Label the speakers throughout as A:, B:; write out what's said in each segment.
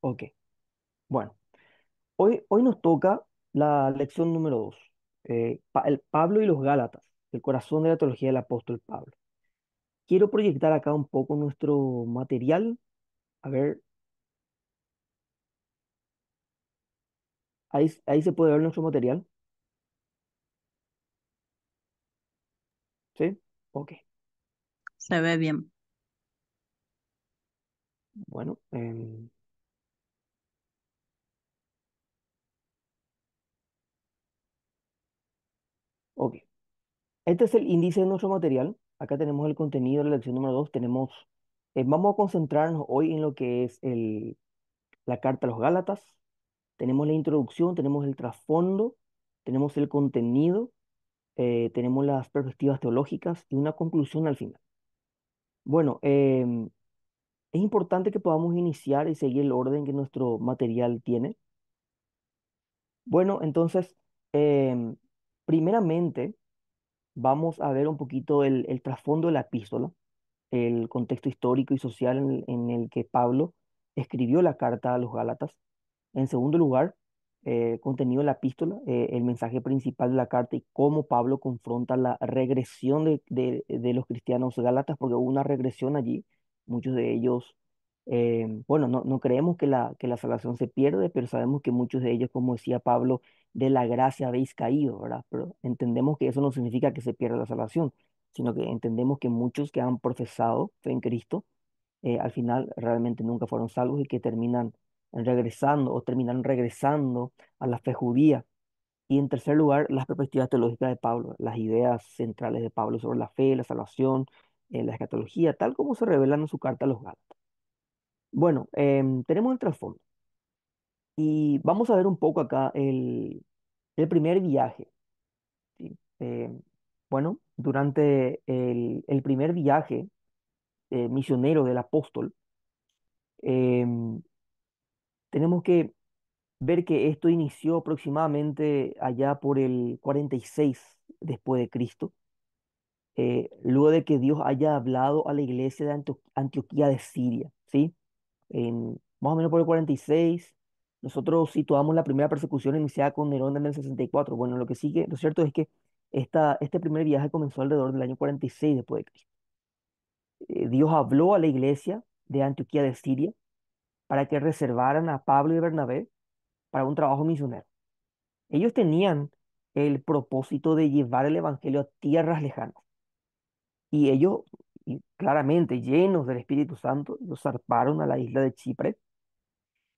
A: Ok, bueno, hoy nos toca la lección número 2, el Pablo y los Gálatas, el corazón de la teología del apóstol Pablo. Quiero proyectar acá un poco nuestro material. A ver, ahí se puede ver nuestro material, ¿sí? Ok,
B: Se ve bien.
A: bueno, ok. Este es el índice de nuestro material. Acá tenemos el contenido de la lección número 2. Vamos a concentrarnos hoy en lo que es la carta a los Gálatas. Tenemos la introducción, tenemos el trasfondo, tenemos el contenido, tenemos las perspectivas teológicas y una conclusión al final. Bueno, es importante que podamos iniciar y seguir el orden que nuestro material tiene. Bueno, entonces, em, primeramente vamos a ver un poquito el trasfondo de la epístola, el contexto histórico y social en el que Pablo escribió la carta a los Gálatas. En segundo lugar, contenido de la epístola, el mensaje principal de la carta y cómo Pablo confronta la regresión de los cristianos gálatas, porque hubo una regresión allí. Muchos de ellos, bueno, no creemos que la salvación se pierde, pero sabemos que muchos de ellos, como decía Pablo, de la gracia habéis caído, ¿verdad? Pero entendemos que eso no significa que se pierda la salvación, sino que entendemos que muchos que han profesado fe en Cristo, al final realmente nunca fueron salvos y que terminaron regresando a la fe judía. Y en tercer lugar, las perspectivas teológicas de Pablo, las ideas centrales de Pablo sobre la fe, la salvación, la escatología, tal como se revelan en su carta a los Gálatas. Bueno, tenemos el trasfondo y vamos a ver un poco acá el primer viaje, ¿sí? Bueno, durante el primer viaje misionero del apóstol, em, tenemos que ver que esto inició aproximadamente allá por el 46 después de Cristo, luego de que Dios haya hablado a la iglesia de Antioquía de Siria, ¿sí? Más o menos por el 46, nosotros situamos la primera persecución iniciada con Nerón en el 64. Bueno, lo que sigue, lo cierto es que este primer viaje comenzó alrededor del año 46 después de Cristo. Dios habló a la iglesia de Antioquía de Siria para que reservaran a Pablo y Bernabé para un trabajo misionero. Ellos tenían el propósito de llevar el evangelio a tierras lejanas. Y ellos, y claramente llenos del Espíritu Santo, ellos zarparon a la isla de Chipre,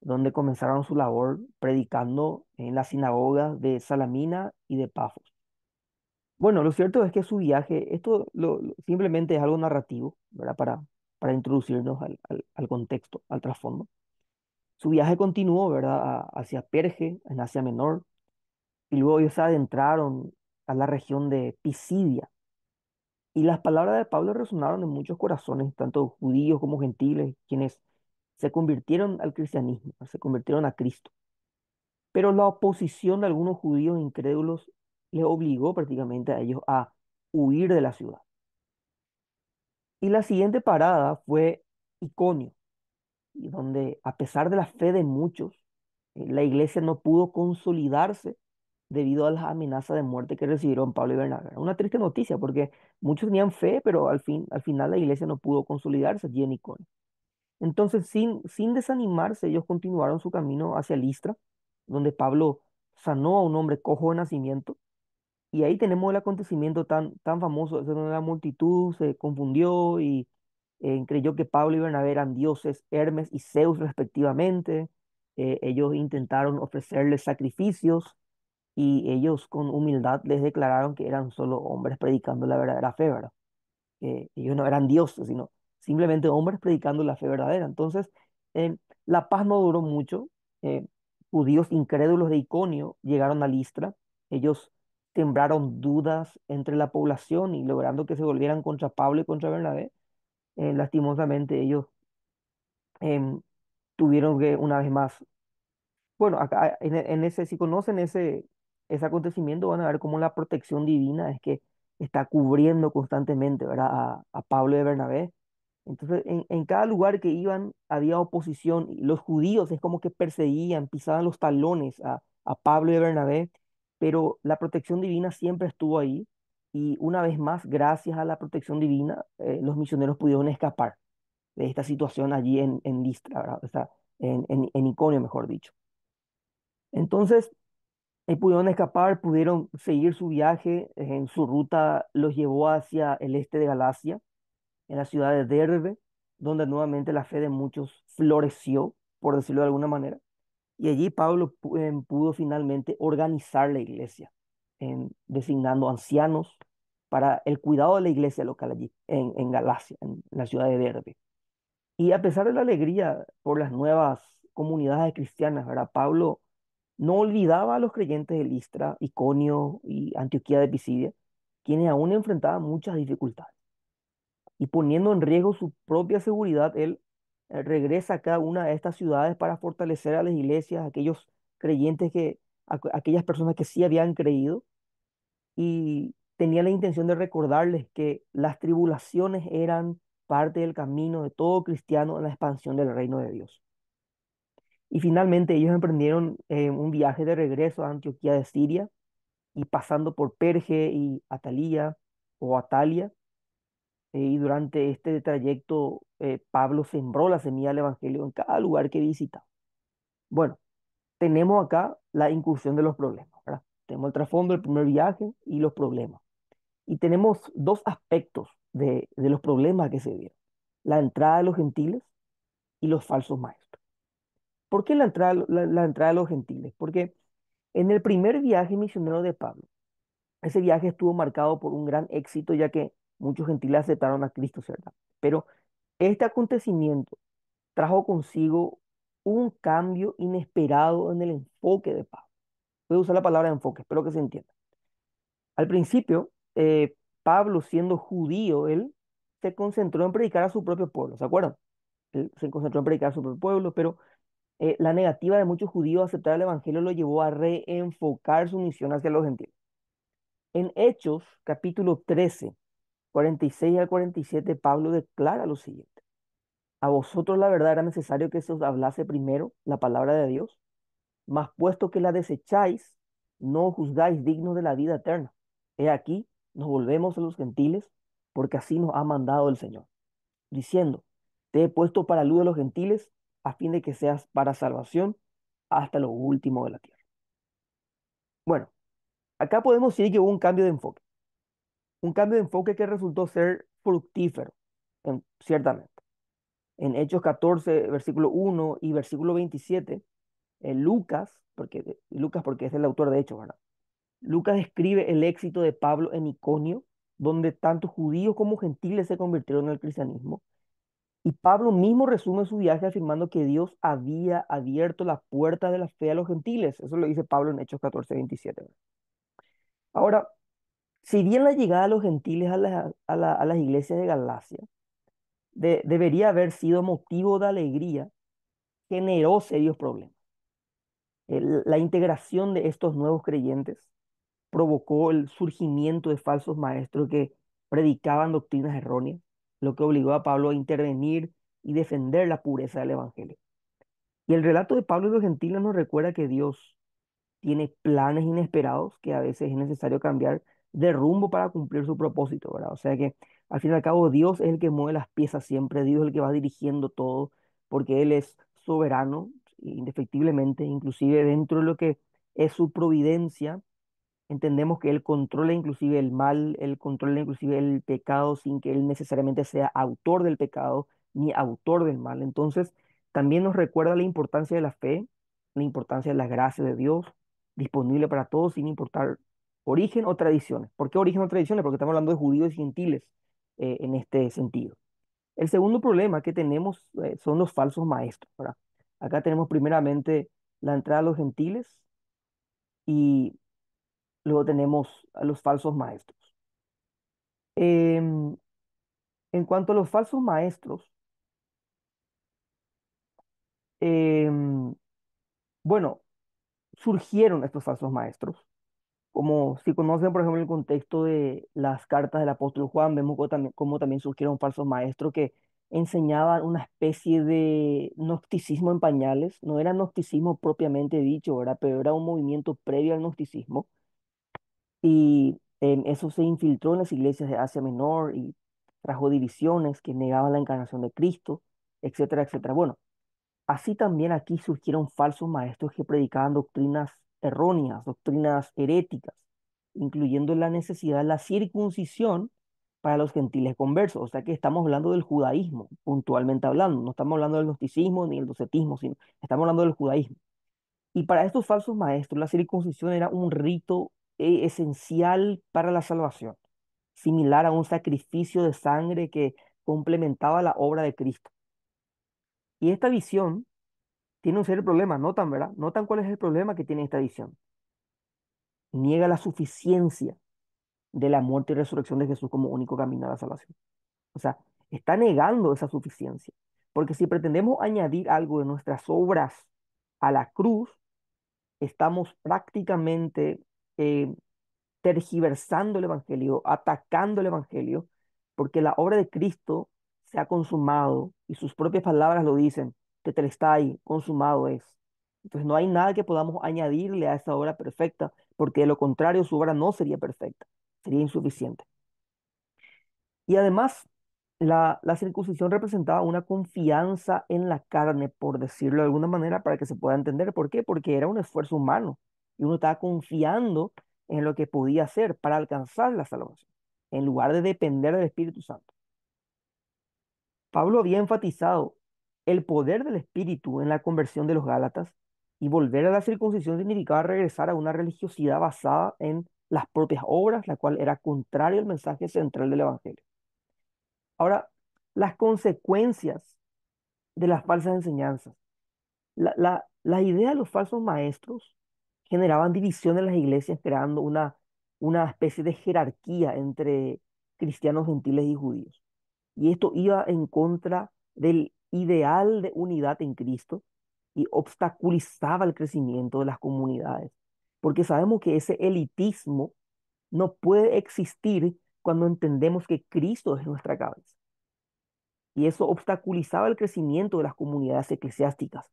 A: donde comenzaron su labor predicando en las sinagogas de Salamina y de Pafos. Bueno, lo cierto es que su viaje, esto simplemente es algo narrativo, ¿verdad? Para introducirnos al contexto, al trasfondo. Su viaje continuó, ¿verdad? Hacia Perge, en Asia Menor, y luego ellos se adentraron a la región de Pisidia. Y las palabras de Pablo resonaron en muchos corazones, tanto judíos como gentiles, quienes se convirtieron al cristianismo, se convirtieron a Cristo. Pero la oposición de algunos judíos incrédulos les obligó prácticamente a ellos a huir de la ciudad. Y la siguiente parada fue Iconio, y donde a pesar de la fe de muchos, la iglesia no pudo consolidarse debido a las amenazas de muerte que recibieron Pablo y Bernabé. Era una triste noticia porque muchos tenían fe, pero al final la iglesia no pudo consolidarse allí en Iconio. Entonces, sin desanimarse, ellos continuaron su camino hacia Listra, donde Pablo sanó a un hombre cojo de nacimiento. Y ahí tenemos el acontecimiento tan famoso, donde la multitud se confundió y creyó que Pablo y Bernabé eran dioses Hermes y Zeus respectivamente. Ellos intentaron ofrecerles sacrificios y ellos con humildad les declararon que eran solo hombres predicando la verdadera fe, ¿verdad? Ellos no eran dioses, sino simplemente hombres predicando la fe verdadera. Entonces, la paz no duró mucho. eh, Judíos incrédulos de Iconio llegaron a Listra. Ellos sembraron dudas entre la población y logrando que se volvieran contra Pablo y contra Bernabé. Lastimosamente, ellos em, tuvieron que, una vez más, bueno, acá en ese, si conocen ese acontecimiento, van a ver cómo la protección divina es que está cubriendo constantemente, ¿verdad? A Pablo y a Bernabé. Entonces, en cada lugar que iban había oposición. Y los judíos es como que perseguían, pisaban los talones a Pablo y a Bernabé, pero la protección divina siempre estuvo ahí. Y una vez más, gracias a la protección divina, los misioneros pudieron escapar de esta situación allí en Listra, ¿verdad? O sea, en Iconio, mejor dicho. Entonces, pudieron escapar, pudieron seguir su viaje. En su ruta los llevó hacia el este de Galacia, en la ciudad de Derbe, donde nuevamente la fe de muchos floreció, por decirlo de alguna manera. Y allí Pablo pudo finalmente organizar la iglesia, designando ancianos para el cuidado de la iglesia local allí, en Galacia, en la ciudad de Derbe. Y a pesar de la alegría por las nuevas comunidades cristianas, ¿verdad? Pablo no olvidaba a los creyentes de Listra, Iconio y Antioquía de Pisidia, quienes aún enfrentaban muchas dificultades. Y poniendo en riesgo su propia seguridad, él regresa a cada una de estas ciudades para fortalecer a las iglesias, aquellos creyentes aquellas personas que sí habían creído, y tenía la intención de recordarles que las tribulaciones eran parte del camino de todo cristiano en la expansión del reino de Dios. Y finalmente ellos emprendieron un viaje de regreso a Antioquía de Siria, y pasando por Perge y Atalía o Atalia. Y durante este trayecto, Pablo sembró la semilla del Evangelio en cada lugar que visitaba. Bueno, tenemos acá la incursión de los problemas, ¿verdad? Tenemos el trasfondo del primer viaje y los problemas. Y tenemos dos aspectos de los problemas que se dieron: la entrada de los gentiles y los falsos maestros. ¿Por qué la entrada de los gentiles? Porque en el primer viaje misionero de Pablo, ese viaje estuvo marcado por un gran éxito, ya que muchos gentiles aceptaron a Cristo, ¿verdad? Pero este acontecimiento trajo consigo un cambio inesperado en el enfoque de Pablo. Voy a usar la palabra enfoque, espero que se entienda. Al principio, Pablo, siendo judío, él se concentró en predicar a su propio pueblo, ¿se acuerdan? Él se concentró en predicar a su propio pueblo, pero la negativa de muchos judíos a aceptar el evangelio lo llevó a reenfocar su misión hacia los gentiles. En Hechos, capítulo 13, 46 al 47, Pablo declara lo siguiente: a vosotros la verdad era necesario que se os hablase primero la palabra de Dios, mas puesto que la desecháis, no os juzgáis dignos de la vida eterna. He aquí, nos volvemos a los gentiles, porque así nos ha mandado el Señor, diciendo: te he puesto para luz de los gentiles, a fin de que seas para salvación hasta lo último de la tierra. Bueno, acá podemos decir que hubo un cambio de enfoque que resultó ser fructífero, ciertamente. En Hechos 14, versículo 1 y versículo 27, Lucas, porque es el autor de Hechos, ¿verdad? Lucas describe el éxito de Pablo en Iconio, donde tanto judíos como gentiles se convirtieron en el cristianismo. Y Pablo mismo resume su viaje afirmando que Dios había abierto la puerta de la fe a los gentiles. Eso lo dice Pablo en Hechos 14, 27. ¿Verdad? Ahora, si bien la llegada de los gentiles a las iglesias de Galacia debería haber sido motivo de alegría, generó serios problemas. La integración de estos nuevos creyentes provocó el surgimiento de falsos maestros que predicaban doctrinas erróneas, lo que obligó a Pablo a intervenir y defender la pureza del evangelio. Y el relato de Pablo y los gentiles nos recuerda que Dios tiene planes inesperados, que a veces es necesario cambiar de rumbo para cumplir su propósito, ¿verdad? O sea que al fin y al cabo Dios es el que mueve las piezas siempre, Dios es el que va dirigiendo todo, porque Él es soberano, indefectiblemente, inclusive dentro de lo que es su providencia. Entendemos que Él controla inclusive el mal, Él controla inclusive el pecado sin que Él necesariamente sea autor del pecado ni autor del mal. Entonces, también nos recuerda la importancia de la fe, la importancia de la gracia de Dios, disponible para todos sin importar origen o tradiciones. ¿Por qué origen o tradiciones? Porque estamos hablando de judíos y gentiles en este sentido. El segundo problema que tenemos son los falsos maestros, ¿verdad? Acá tenemos primeramente la entrada a los gentiles y luego tenemos a los falsos maestros. Em, en cuanto a los falsos maestros, em, bueno, surgieron estos falsos maestros. Como si conocen, por ejemplo, el contexto de las cartas del apóstol Juan, vemos como también surgieron falsos maestros que enseñaban una especie de gnosticismo en pañales. No era gnosticismo propiamente dicho, ¿verdad? Pero era un movimiento previo al gnosticismo. Y eso se infiltró en las iglesias de Asia Menor y trajo divisiones que negaban la encarnación de Cristo, etcétera, etcétera. Bueno, así también aquí surgieron falsos maestros que predicaban doctrinas erróneas, doctrinas heréticas, incluyendo la necesidad de la circuncisión para los gentiles conversos. O sea que estamos hablando del judaísmo, puntualmente hablando. No estamos hablando del gnosticismo ni del docetismo, sino estamos hablando del judaísmo. Y para estos falsos maestros, la circuncisión era un rito esencial para la salvación, similar a un sacrificio de sangre que complementaba la obra de Cristo. Y esta visión tiene un serio problema, notan, ¿verdad? Notan cuál es el problema que tiene esta visión. Niega la suficiencia de la muerte y resurrección de Jesús como único camino a la salvación. O sea, está negando esa suficiencia. Porque si pretendemos añadir algo de nuestras obras a la cruz, estamos prácticamente eh, tergiversando el Evangelio, atacando el Evangelio, porque la obra de Cristo se ha consumado y sus propias palabras lo dicen, tetelestai, consumado es. Entonces no hay nada que podamos añadirle a esa obra perfecta, porque de lo contrario su obra no sería perfecta, sería insuficiente. Y además, la circuncisión representaba una confianza en la carne, por decirlo de alguna manera, para que se pueda entender. ¿Por qué? Porque era un esfuerzo humano y uno estaba confiando en lo que podía hacer para alcanzar la salvación, en lugar de depender del Espíritu Santo. Pablo había enfatizado el poder del Espíritu en la conversión de los Gálatas y volver a la circuncisión significaba regresar a una religiosidad basada en las propias obras, la cual era contrario al mensaje central del Evangelio. Ahora, las consecuencias de las falsas enseñanzas. La idea de los falsos maestros generaban división en las iglesias, creando una especie de jerarquía entre cristianos gentiles y judíos. Y esto iba en contra del ideal de unidad en Cristo y obstaculizaba el crecimiento de las comunidades. Porque sabemos que ese elitismo no puede existir cuando entendemos que Cristo es nuestra cabeza. Y eso obstaculizaba el crecimiento de las comunidades eclesiásticas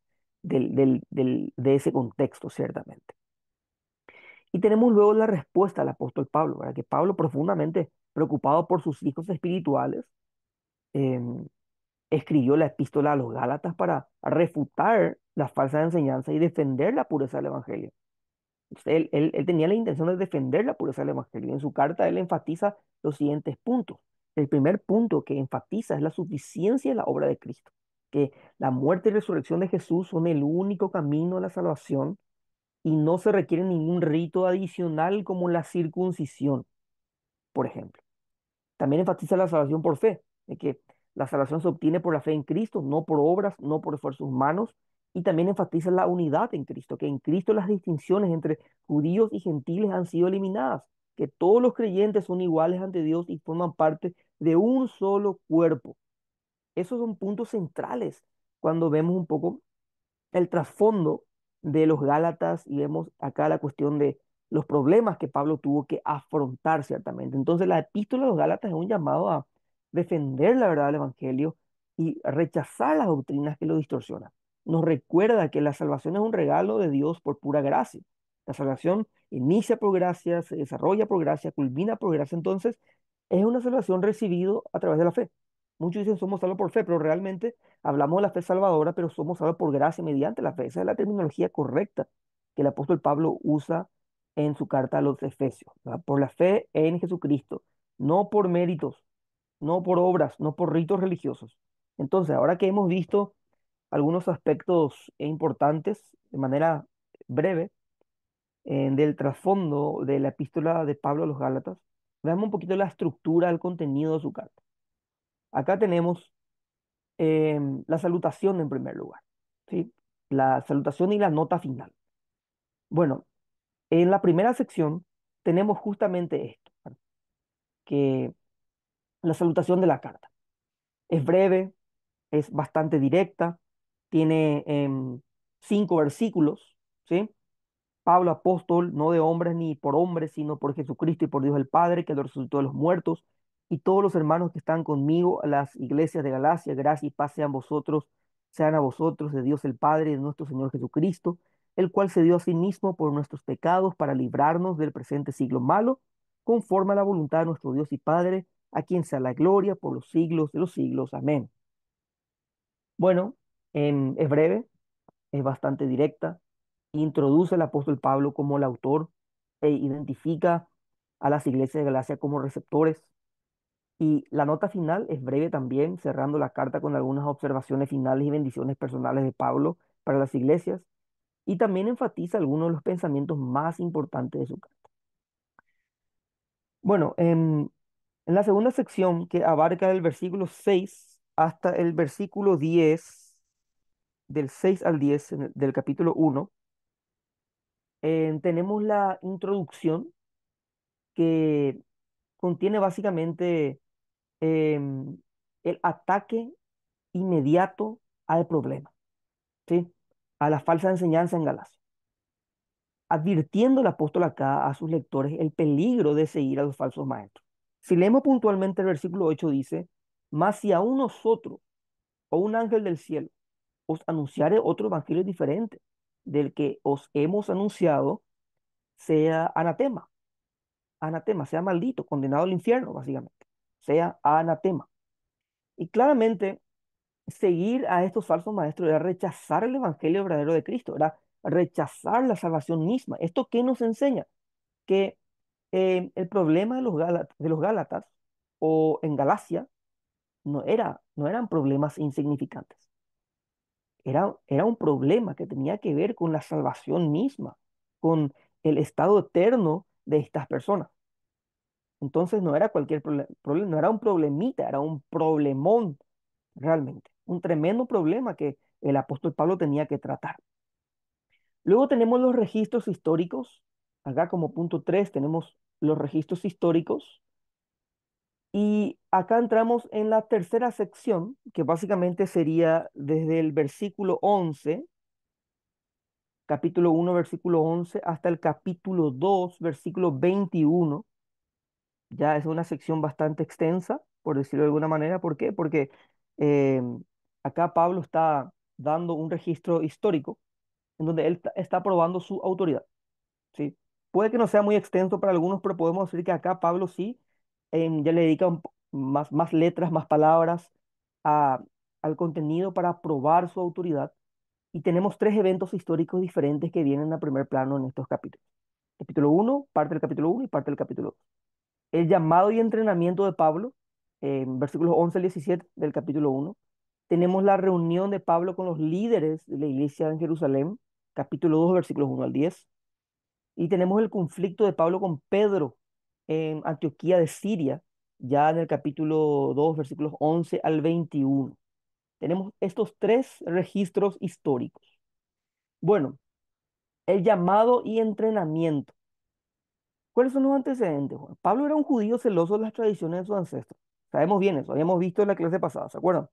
A: de ese contexto, ciertamente. Y tenemos luego la respuesta del apóstol Pablo, ¿verdad? Que Pablo, profundamente preocupado por sus hijos espirituales, em, escribió la epístola a los Gálatas para refutar las falsas enseñanzas y defender la pureza del Evangelio. Él tenía la intención de defender la pureza del Evangelio. En su carta él enfatiza los siguientes puntos. El primer punto que enfatiza es la suficiencia de la obra de Cristo, que la muerte y resurrección de Jesús son el único camino a la salvación y no se requiere ningún rito adicional como la circuncisión, por ejemplo. También enfatiza la salvación por fe, de que la salvación se obtiene por la fe en Cristo, no por obras, no por esfuerzos humanos. Y también enfatiza la unidad en Cristo, que en Cristo las distinciones entre judíos y gentiles han sido eliminadas, que todos los creyentes son iguales ante Dios y forman parte de un solo cuerpo. Esos son puntos centrales cuando vemos un poco el trasfondo de los Gálatas y vemos acá la cuestión de los problemas que Pablo tuvo que afrontar ciertamente. Entonces la epístola de los Gálatas es un llamado a defender la verdad del Evangelio y rechazar las doctrinas que lo distorsionan. Nos recuerda que la salvación es un regalo de Dios por pura gracia. La salvación inicia por gracia, se desarrolla por gracia, culmina por gracia. Entonces es una salvación recibida a través de la fe. Muchos dicen somos salvos por fe, pero realmente hablamos de la fe salvadora, pero somos salvos por gracia mediante la fe. Esa es la terminología correcta que el apóstol Pablo usa en su carta a los Efesios, ¿verdad? Por la fe en Jesucristo, no por méritos, no por obras, no por ritos religiosos. Entonces, ahora que hemos visto algunos aspectos importantes de manera breve del trasfondo de la epístola de Pablo a los Gálatas, veamos un poquito la estructura, el contenido de su carta. Acá tenemos la salutación en primer lugar, ¿sí? La salutación y la nota final. Bueno, en la primera sección tenemos justamente esto, ¿verdad? Que la salutación de la carta es breve, es bastante directa, tiene 5 versículos, ¿sí? Pablo, apóstol, no de hombres ni por hombres, sino por Jesucristo y por Dios el Padre, que lo resucitó de los muertos y todos los hermanos que están conmigo, a las iglesias de Galacia, gracia y paz sean a vosotros, de Dios el Padre, de nuestro Señor Jesucristo, el cual se dio a sí mismo por nuestros pecados para librarnos del presente siglo malo, conforme a la voluntad de nuestro Dios y Padre, a quien sea la gloria por los siglos de los siglos. Amén. Bueno, es breve, es bastante directa, introduce al apóstol Pablo como el autor e identifica a las iglesias de Galacia como receptores. Y la nota final es breve también, cerrando la carta con algunas observaciones finales y bendiciones personales de Pablo para las iglesias. Y también enfatiza algunos de los pensamientos más importantes de su carta. Bueno, en la segunda sección, que abarca el versículo 6 hasta el versículo 10, del 6 al 10 del capítulo 1, tenemos la introducción que contiene básicamente em, el ataque inmediato al problema, ¿sí? A la falsa enseñanza en Galacia, advirtiendo el apóstol acá a sus lectores el peligro de seguir a los falsos maestros. Si leemos puntualmente el versículo 8 dice, mas si aún nosotros o un ángel del cielo os anunciare otro evangelio diferente del que os hemos anunciado, sea anatema, anatema, sea maldito, condenado al infierno, básicamente, sea anatema. Y claramente seguir a estos falsos maestros era rechazar el evangelio verdadero de Cristo, era rechazar la salvación misma. ¿Esto qué nos enseña? Que el problema de los Gálatas o en Galacia no eran problemas insignificantes. Era un problema que tenía que ver con la salvación misma, con el estado eterno de estas personas. Entonces no era cualquier problema, no era un problemita, era un problemón realmente, un tremendo problema que el apóstol Pablo tenía que tratar. Luego tenemos los registros históricos. Acá como punto 3 tenemos los registros históricos. Y acá entramos en la tercera sección, que básicamente sería desde el versículo 11, capítulo 1, versículo 11, hasta el capítulo 2, versículo 21. Ya es una sección bastante extensa, por decirlo de alguna manera. ¿Por qué? Porque eh, acá Pablo está dando un registro histórico en donde él está probando su autoridad. ¿Sí? Puede que no sea muy extenso para algunos, pero podemos decir que acá Pablo sí ya le dedica más letras, más palabras a- al contenido para probar su autoridad. Y tenemos tres eventos históricos diferentes que vienen a primer plano en estos capítulos. Capítulo uno, parte del capítulo uno y parte del capítulo 2. El llamado y entrenamiento de Pablo, versículos 11 al 17 del capítulo uno. Tenemos la reunión de Pablo con los líderes de la iglesia en Jerusalén, capítulo 2, versículos 1 al 10. Y tenemos el conflicto de Pablo con Pedro en Antioquía de Siria, ya en el capítulo 2 versículos 11 al 21. Tenemos estos tres registros históricos. Bueno, el llamado y entrenamiento. ¿Cuáles son los antecedentes, Juan? Pablo era un judío celoso de las tradiciones de sus ancestros. Sabemos bien eso, habíamos visto en la clase pasada, ¿se acuerdan?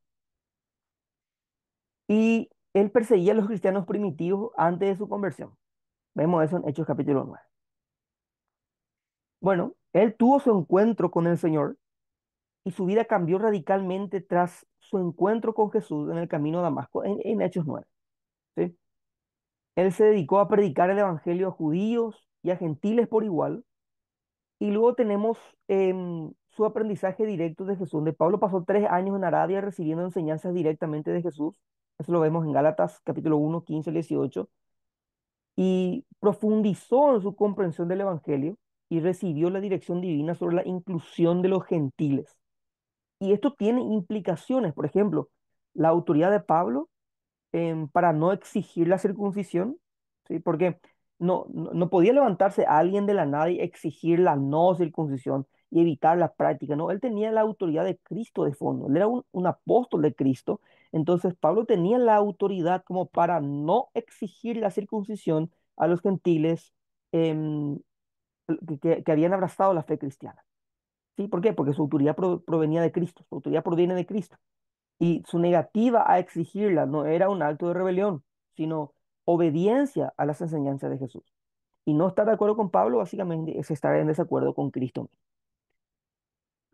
A: Y él perseguía a los cristianos primitivos antes de su conversión. Vemos eso en Hechos capítulo 9. Bueno, él tuvo su encuentro con el Señor y su vida cambió radicalmente tras su encuentro con Jesús en el camino a Damasco en Hechos 9. ¿Sí? Él se dedicó a predicar el evangelio a judíos y a gentiles por igual. Y luego tenemos su aprendizaje directo de Jesús. De Pablo pasó 3 años en Arabia recibiendo enseñanzas directamente de Jesús. Eso lo vemos en Gálatas capítulo 1, 15 al 18. Y profundizó en su comprensión del evangelio y recibió la dirección divina sobre la inclusión de los gentiles. Y esto tiene implicaciones. Por ejemplo, la autoridad de Pablo para no exigir la circuncisión, ¿sí? Porque no podía levantarse alguien de la nada y exigir la no circuncisión y evitar la práctica, ¿no? Él tenía la autoridad de Cristo de fondo, él era un apóstol de Cristo, entonces Pablo tenía la autoridad como para no exigir la circuncisión a los gentiles em, que habían abrazado la fe cristiana. ¿Sí? ¿Por qué? Porque su autoridad provenía de Cristo, su autoridad proviene de Cristo. Y su negativa a exigirla no era un acto de rebelión, sino obediencia a las enseñanzas de Jesús. Y no estar de acuerdo con Pablo básicamente es estar en desacuerdo con Cristo.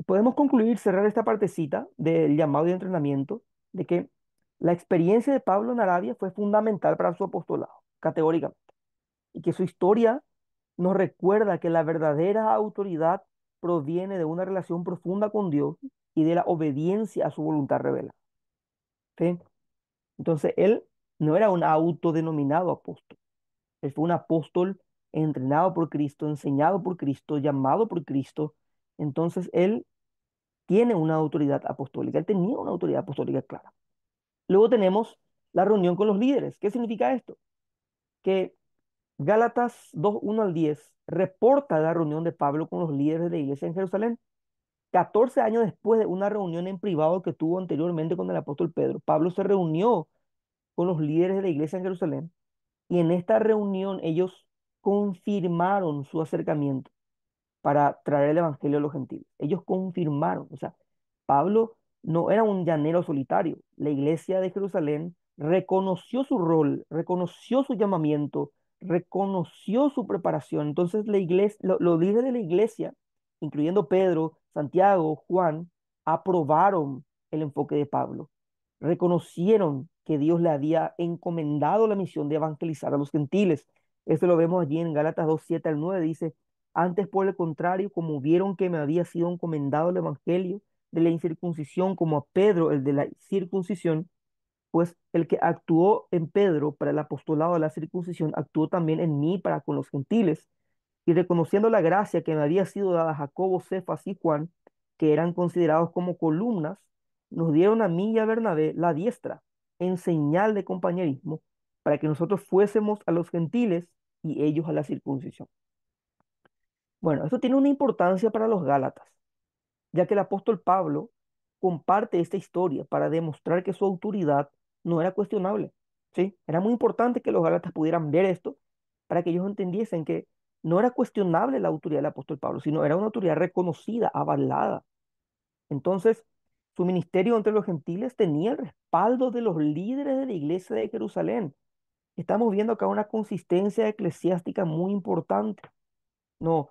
A: podemos concluir, cerrar esta partecita del llamado y entrenamiento, de que la experiencia de Pablo en Arabia fue fundamental para su apostolado, categóricamente, y que su historia nos recuerda que la verdadera autoridad proviene de una relación profunda con Dios y de la obediencia a su voluntad revelada. ¿Sí? Entonces, él no era un autodenominado apóstol, él fue un apóstol entrenado por Cristo, enseñado por Cristo, llamado por Cristo. Entonces, él tiene una autoridad apostólica, él tenía una autoridad apostólica clara. Luego tenemos la reunión con los líderes. ¿Qué significa esto? Que Gálatas 2:1 al 10 reporta la reunión de Pablo con los líderes de la iglesia en Jerusalén. 14 años después de una reunión en privado que tuvo anteriormente con el apóstol Pedro, Pablo se reunió con los líderes de la iglesia en Jerusalén y en esta reunión ellos confirmaron su acercamiento para traer el evangelio a los gentiles. Ellos confirmaron, o sea, Pablo no era un llanero solitario. La iglesia de Jerusalén reconoció su rol, reconoció su llamamiento, reconoció su preparación. Entonces la iglesia, los líderes de la iglesia, incluyendo Pedro, Santiago, Juan, aprobaron el enfoque de Pablo. Reconocieron que Dios le había encomendado la misión de evangelizar a los gentiles. Esto lo vemos allí en Gálatas 2:7 al 9. Dice, antes, por el contrario, como vieron que me había sido encomendado el evangelio de la incircuncisión, como a Pedro el de la circuncisión, pues el que actuó en Pedro para el apostolado de la circuncisión, actuó también en mí para con los gentiles. Y reconociendo la gracia que me había sido dada a Jacobo, Cefas y Juan, que eran considerados como columnas, nos dieron a mí y a Bernabé la diestra, en señal de compañerismo, para que nosotros fuésemos a los gentiles y ellos a la circuncisión. Bueno, esto tiene una importancia para los Gálatas, ya que el apóstol Pablo comparte esta historia para demostrar que su autoridad no era cuestionable. ¿Sí? Era muy importante que los Gálatas pudieran ver esto para que ellos entendiesen que no era cuestionable la autoridad del apóstol Pablo, sino era una autoridad reconocida, avalada. Entonces, su ministerio entre los gentiles tenía el respaldo de los líderes de la iglesia de Jerusalén. Estamos viendo acá una consistencia eclesiástica muy importante. No,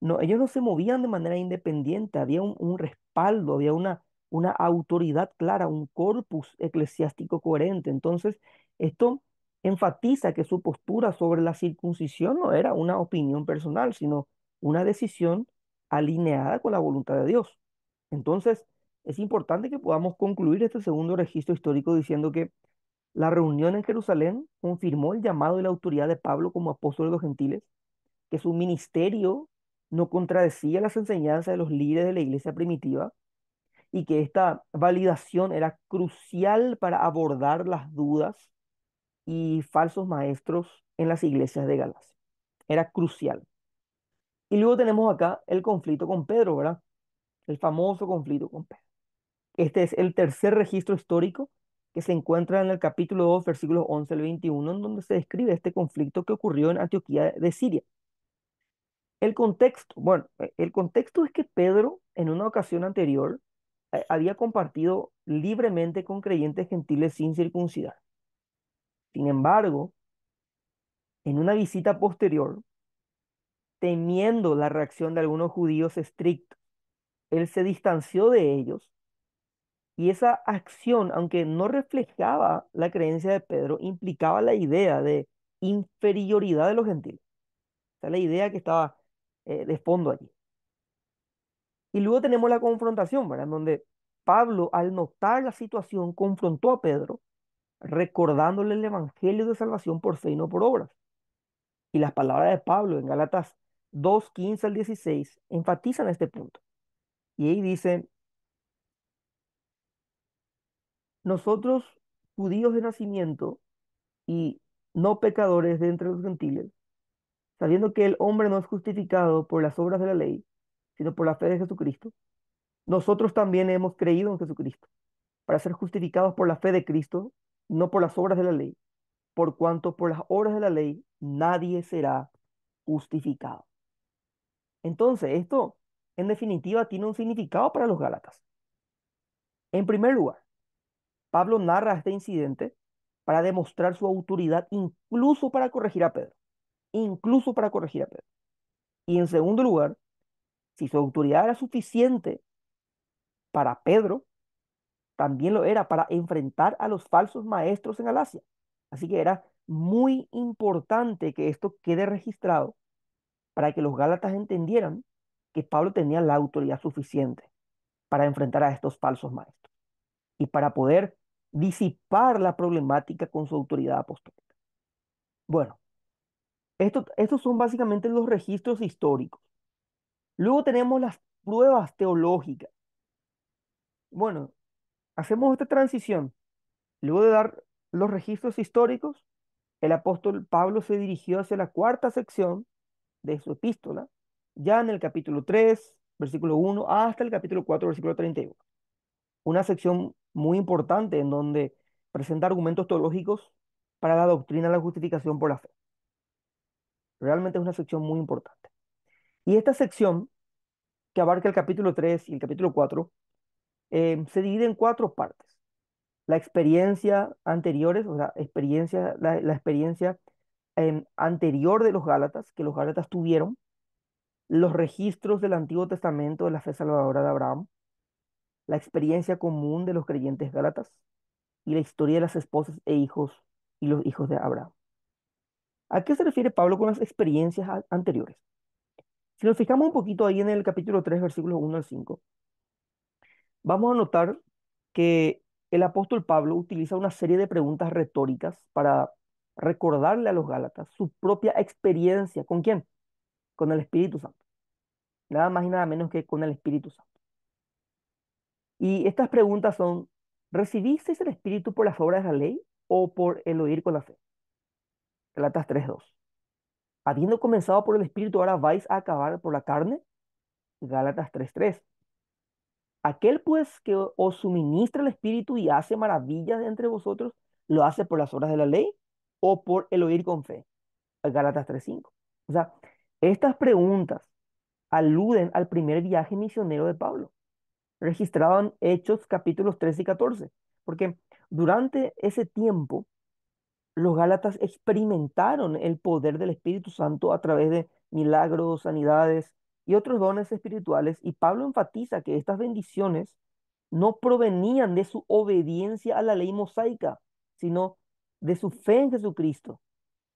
A: no, ellos no se movían de manera independiente, había un respaldo, había una autoridad clara, un corpus eclesiástico coherente. Entonces, esto enfatiza que su postura sobre la circuncisión no era una opinión personal, sino una decisión alineada con la voluntad de Dios. Entonces, es importante que podamos concluir este segundo registro histórico diciendo que la reunión en Jerusalén confirmó el llamado y la autoridad de Pablo como apóstol de los gentiles, que su ministerio no contradecía las enseñanzas de los líderes de la iglesia primitiva y que esta validación era crucial para abordar las dudas y falsos maestros en las iglesias de Galacia. Era crucial. Y luego tenemos acá el conflicto con Pedro, ¿verdad? El famoso conflicto con Pedro. Este es el tercer registro histórico que se encuentra en el capítulo 2, versículos 11 al 21, en donde se describe este conflicto que ocurrió en Antioquía de Siria. El contexto, bueno, el contexto es que Pedro en una ocasión anterior había compartido libremente con creyentes gentiles sin circuncidar. Sin embargo, en una visita posterior, temiendo la reacción de algunos judíos estrictos, él se distanció de ellos y esa acción, aunque no reflejaba la creencia de Pedro, implicaba la idea de inferioridad de los gentiles. Esa es la idea que estaba de fondo allí. Y luego tenemos la confrontación, ¿verdad? En donde Pablo, al notar la situación, confrontó a Pedro, recordándole el evangelio de salvación por fe y no por obras. Y las palabras de Pablo en Gálatas 2:15 al 16 enfatizan este punto. Y ahí dice, nosotros, judíos de nacimiento y no pecadores de entre los gentiles, sabiendo que el hombre no es justificado por las obras de la ley, sino por la fe de Jesucristo, nosotros también hemos creído en Jesucristo para ser justificados por la fe de Cristo, no por las obras de la ley, por cuanto por las obras de la ley nadie será justificado. Entonces, esto en definitiva tiene un significado para los Gálatas. En primer lugar, Pablo narra este incidente para demostrar su autoridad incluso para corregir a Pedro, incluso para corregir a Pedro. Y en segundo lugar, si su autoridad era suficiente para Pedro también lo era para enfrentar a los falsos maestros en Galacia. Así que era muy importante que esto quede registrado para que los Gálatas entendieran que Pablo tenía la autoridad suficiente para enfrentar a estos falsos maestros y para poder disipar la problemática con su autoridad apostólica. Bueno, estos son básicamente los registros históricos. Luego tenemos las pruebas teológicas. Bueno, hacemos esta transición. Luego de dar los registros históricos, el apóstol Pablo se dirigió hacia la cuarta sección de su epístola, ya en el capítulo 3 versículo 1 hasta el capítulo 4 versículo 31. Una sección muy importante en donde presenta argumentos teológicos para la doctrina de la justificación por la fe. Realmente es una sección muy importante. Y esta sección, que abarca el capítulo 3 y el capítulo 4, se divide en cuatro partes. La experiencia anteriores, o sea, la experiencia anterior de los Gálatas, que los Gálatas tuvieron, los registros del Antiguo Testamento de la fe salvadora de Abraham, la experiencia común de los creyentes Gálatas y la historia de las esposas e hijos y los hijos de Abraham. ¿A qué se refiere Pablo con las experiencias anteriores? Si nos fijamos un poquito ahí en el capítulo 3 versículos 1 al 5, vamos a notar que el apóstol Pablo utiliza una serie de preguntas retóricas para recordarle a los Gálatas su propia experiencia. ¿Con quién? Con el Espíritu Santo. Nada más y nada menos que con el Espíritu Santo. Y estas preguntas son, ¿recibisteis el Espíritu por las obras de la ley o por el oír con la fe? Gálatas 3:2. Habiendo comenzado por el Espíritu, ahora vais a acabar por la carne. Gálatas 3:3. Aquel pues que os suministra el Espíritu y hace maravillas entre vosotros, ¿lo hace por las obras de la ley o por el oír con fe? Gálatas 3:5. O sea, estas preguntas aluden al primer viaje misionero de Pablo, registrado en Hechos capítulos 13 y 14, porque durante ese tiempo los Gálatas experimentaron el poder del Espíritu Santo a través de milagros, sanidades y otros dones espirituales, y Pablo enfatiza que estas bendiciones no provenían de su obediencia a la ley mosaica, sino de su fe en Jesucristo.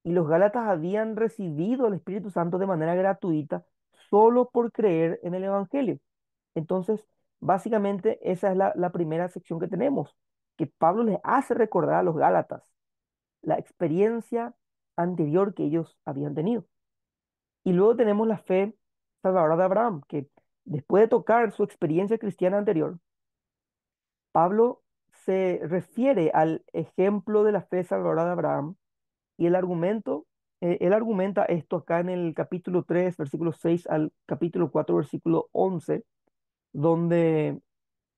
A: Y los Gálatas habían recibido el Espíritu Santo de manera gratuita solo por creer en el Evangelio. Entonces, básicamente esa es la primera sección que tenemos, que Pablo les hace recordar a los Gálatas la experiencia anterior que ellos habían tenido. Y luego tenemos la fe salvadora de Abraham, que después de tocar su experiencia cristiana anterior, Pablo se refiere al ejemplo de la fe salvadora de Abraham y él argumenta esto acá en el capítulo 3 versículo 6 al capítulo 4 versículo 11, donde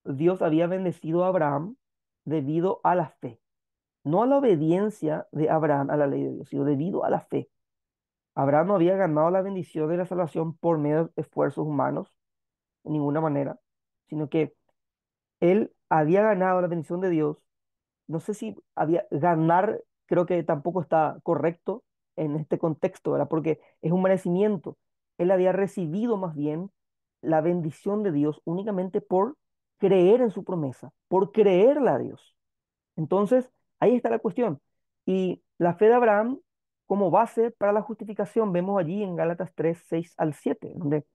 A: Dios había bendecido a Abraham debido a la fe, no a la obediencia de Abraham a la ley de Dios, sino debido a la fe. Abraham no había ganado la bendición de la salvación por medio de esfuerzos humanos, de ninguna manera, sino que él había ganado la bendición de Dios. No sé si había ganar, creo que tampoco está correcto en este contexto, ¿verdad? Porque es un merecimiento. Él había recibido más bien la bendición de Dios únicamente por creer en su promesa, por creerle a Dios. Entonces, ahí está la cuestión. Y la fe de Abraham como base para la justificación, vemos allí en Gálatas 3 6 al 7 donde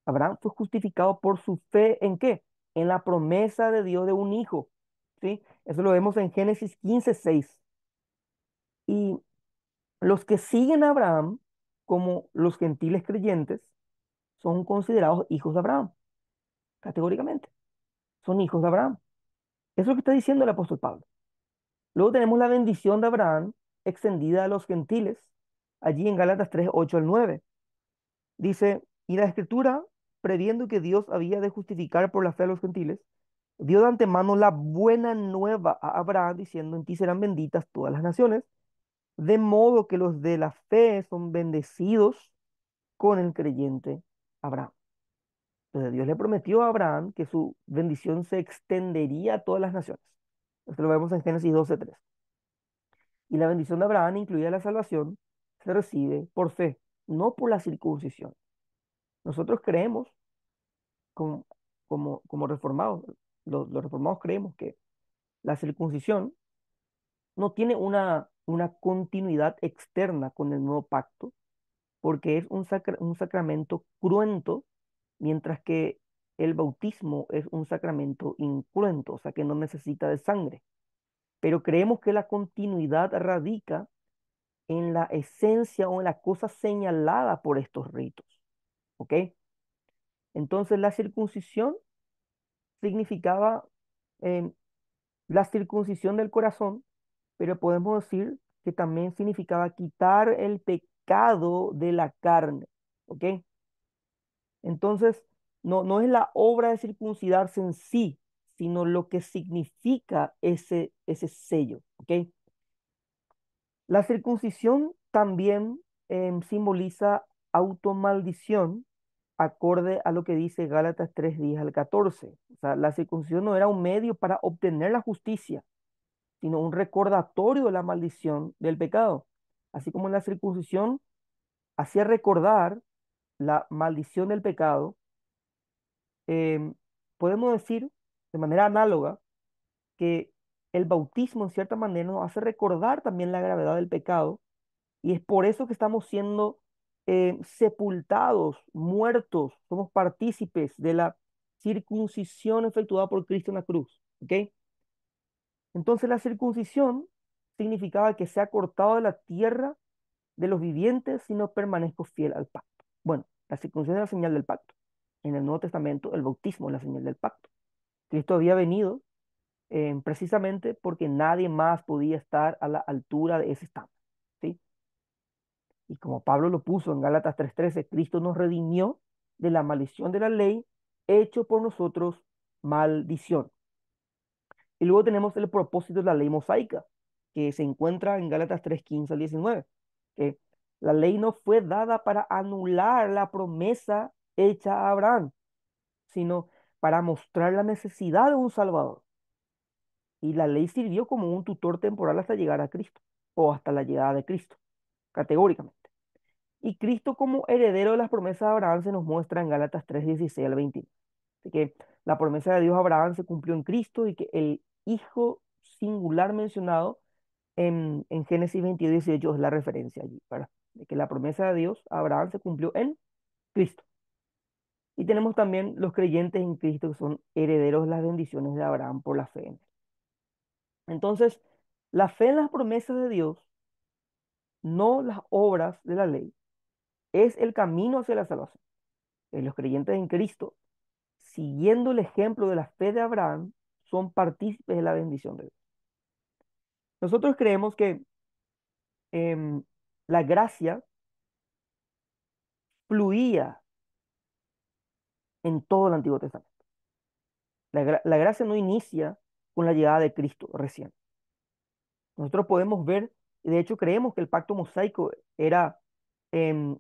A: Abraham fue justificado por su fe ¿en qué? En la promesa de Dios de un hijo. ¿Sí? Eso lo vemos en Génesis 15:6. Y los que siguen a Abraham, como los gentiles creyentes, son considerados hijos de Abraham, categóricamente. Son hijos de Abraham. Eso es lo que está diciendo el apóstol Pablo. Luego tenemos la bendición de Abraham extendida a los gentiles, allí en Gálatas 3 8 al 9. Dice, y la escritura, previendo que Dios había de justificar por la fe a los gentiles, dio de antemano la buena nueva a Abraham, diciendo, en ti serán benditas todas las naciones, de modo que los de la fe son bendecidos con el creyente Abraham. Entonces Dios le prometió a Abraham que su bendición se extendería a todas las naciones. Esto lo vemos en Génesis 12:3. Y la bendición de Abraham, incluida la salvación, se recibe por fe, no por la circuncisión. Nosotros creemos como reformados los reformados creemos que la circuncisión no tiene una continuidad externa con el nuevo pacto, porque es un sacramento cruento, mientras que el bautismo es un sacramento incruento, o sea que no necesita de sangre. Pero creemos que la continuidad radica en la esencia o en la cosa señalada por estos ritos. ¿Ok? Entonces la circuncisión significaba em, la circuncisión del corazón, pero podemos decir que también significaba quitar el pecado de la carne. ¿Ok? Entonces, no es la obra de circuncidarse en sí, sino lo que significa ese sello. ¿Ok? La circuncisión también simboliza automaldición, acorde a lo que dice Gálatas 3:10 al 14. O sea, la circuncisión no era un medio para obtener la justicia, sino un recordatorio de la maldición del pecado. Así como la circuncisión hacía recordar la maldición del pecado, em, podemos decir de manera análoga que el bautismo en cierta manera nos hace recordar también la gravedad del pecado. Y es por eso que estamos siendo sepultados, muertos, somos partícipes de la circuncisión efectuada por Cristo en la cruz. ¿Ok? Entonces la circuncisión significaba que sea cortado de la tierra de los vivientes si no permanezco fiel al pacto. Bueno, la circuncisión es la señal del pacto. En el Nuevo Testamento, el bautismo es la señal del pacto. Cristo había venido precisamente porque nadie más podía estar a la altura de ese estándar. ¿Sí? Y como Pablo lo puso en Gálatas 3:13, Cristo nos redimió de la maldición de la ley, hecho por nosotros maldición. Y luego tenemos el propósito de la ley mosaica, que se encuentra en Gálatas 3:15 al 19, que la ley no fue dada para anular la promesa hecha a Abraham, sino para mostrar la necesidad de un Salvador. Y la ley sirvió como un tutor temporal hasta llegar a Cristo, o hasta la llegada de Cristo, categóricamente. Y Cristo como heredero de las promesas de Abraham se nos muestra en Gálatas 3:16 al 20. Así que la promesa de Dios a Abraham se cumplió en Cristo y que el Hijo singular mencionado en Génesis 22:18 es la referencia allí, ¿verdad? De que la promesa de Dios a Abraham se cumplió en Cristo. Y tenemos también los creyentes en Cristo que son herederos de las bendiciones de Abraham por la fe en él. Entonces, la fe en las promesas de Dios, no las obras de la ley, es el camino hacia la salvación. Los creyentes en Cristo, siguiendo el ejemplo de la fe de Abraham, son partícipes de la bendición de Dios. Nosotros creemos que em, la gracia fluía en todo el Antiguo Testamento. La gracia no inicia con la llegada de Cristo recién. Nosotros podemos ver, y de hecho creemos que el pacto mosaico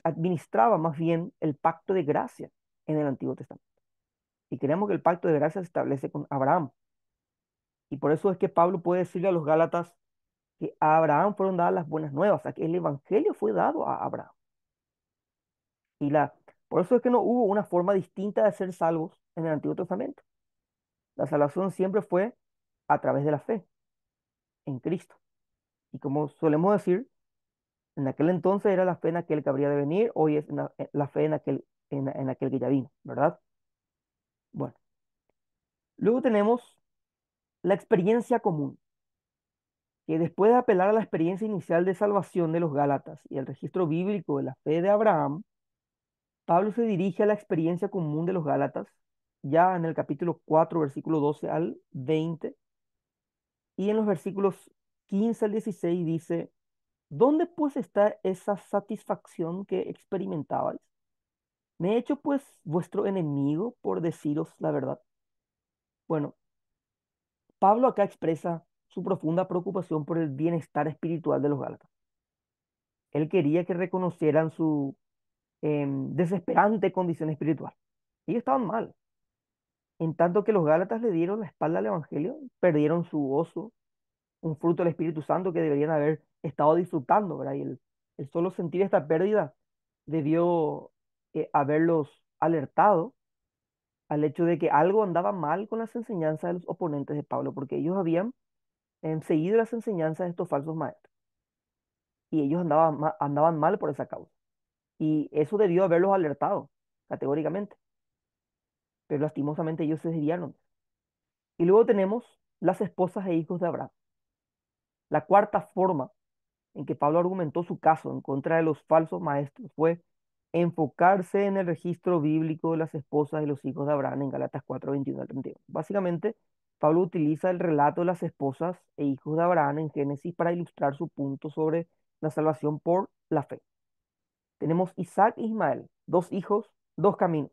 A: administraba más bien el pacto de gracia en el Antiguo Testamento. Y creemos que el pacto de gracia se establece con Abraham. Y por eso es que Pablo puede decirle a los Gálatas que a Abraham fueron dadas las buenas nuevas, o sea, que el evangelio fue dado a Abraham. Y por eso es que no hubo una forma distinta de ser salvos en el Antiguo Testamento. La salvación siempre fue a través de la fe en Cristo. Y como solemos decir, en aquel entonces era la fe en aquel que habría de venir, hoy es la fe en aquel que ya vino, ¿verdad? Bueno, luego tenemos la experiencia común, que después de apelar a la experiencia inicial de salvación de los Gálatas y el registro bíblico de la fe de Abraham, Pablo se dirige a la experiencia común de los Gálatas, ya en el capítulo 4, versículo 12 al 20, y en los versículos 15 al 16 dice, ¿dónde pues está esa satisfacción que experimentabais? ¿Me he hecho pues vuestro enemigo por deciros la verdad? Bueno, Pablo acá expresa su profunda preocupación por el bienestar espiritual de los Gálatas. Él quería que reconocieran su desesperante condición espiritual. Ellos estaban mal. En tanto que los Gálatas le dieron la espalda al Evangelio, perdieron su gozo, un fruto del Espíritu Santo que deberían haber estado disfrutando, ¿verdad? Y el solo sentir esta pérdida debió haberlos alertado al hecho de que algo andaba mal con las enseñanzas de los oponentes de Pablo, porque ellos habían seguido las enseñanzas de estos falsos maestros y ellos andaban mal por esa causa. Y eso debió haberlos alertado categóricamente, pero lastimosamente ellos se desviaron. Y luego tenemos las esposas e hijos de Abraham. La cuarta forma en que Pablo argumentó su caso en contra de los falsos maestros fue enfocarse en el registro bíblico de las esposas y los hijos de Abraham en Gálatas 4, 21 al 32. Básicamente, Pablo utiliza el relato de las esposas e hijos de Abraham en Génesis para ilustrar su punto sobre la salvación por la fe. Tenemos Isaac e Ismael, dos hijos, dos caminos,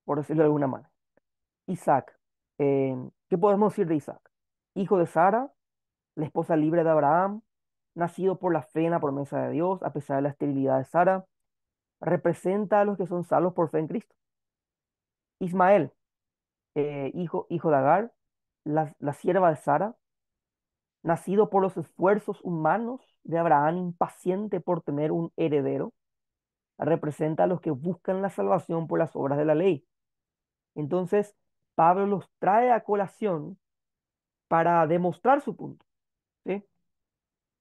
A: por decirlo de alguna manera. Isaac, ¿qué podemos decir de Isaac? Hijo de Sara, la esposa libre de Abraham, nacido por la fe en la promesa de Dios, a pesar de la esterilidad de Sara, representa a los que son salvos por fe en Cristo. Ismael, hijo de Agar, la sierva de Sara, nacido por los esfuerzos humanos de Abraham, impaciente por tener un heredero, representa a los que buscan la salvación por las obras de la ley. Entonces, Pablo los trae a colación para demostrar su punto, ¿sí?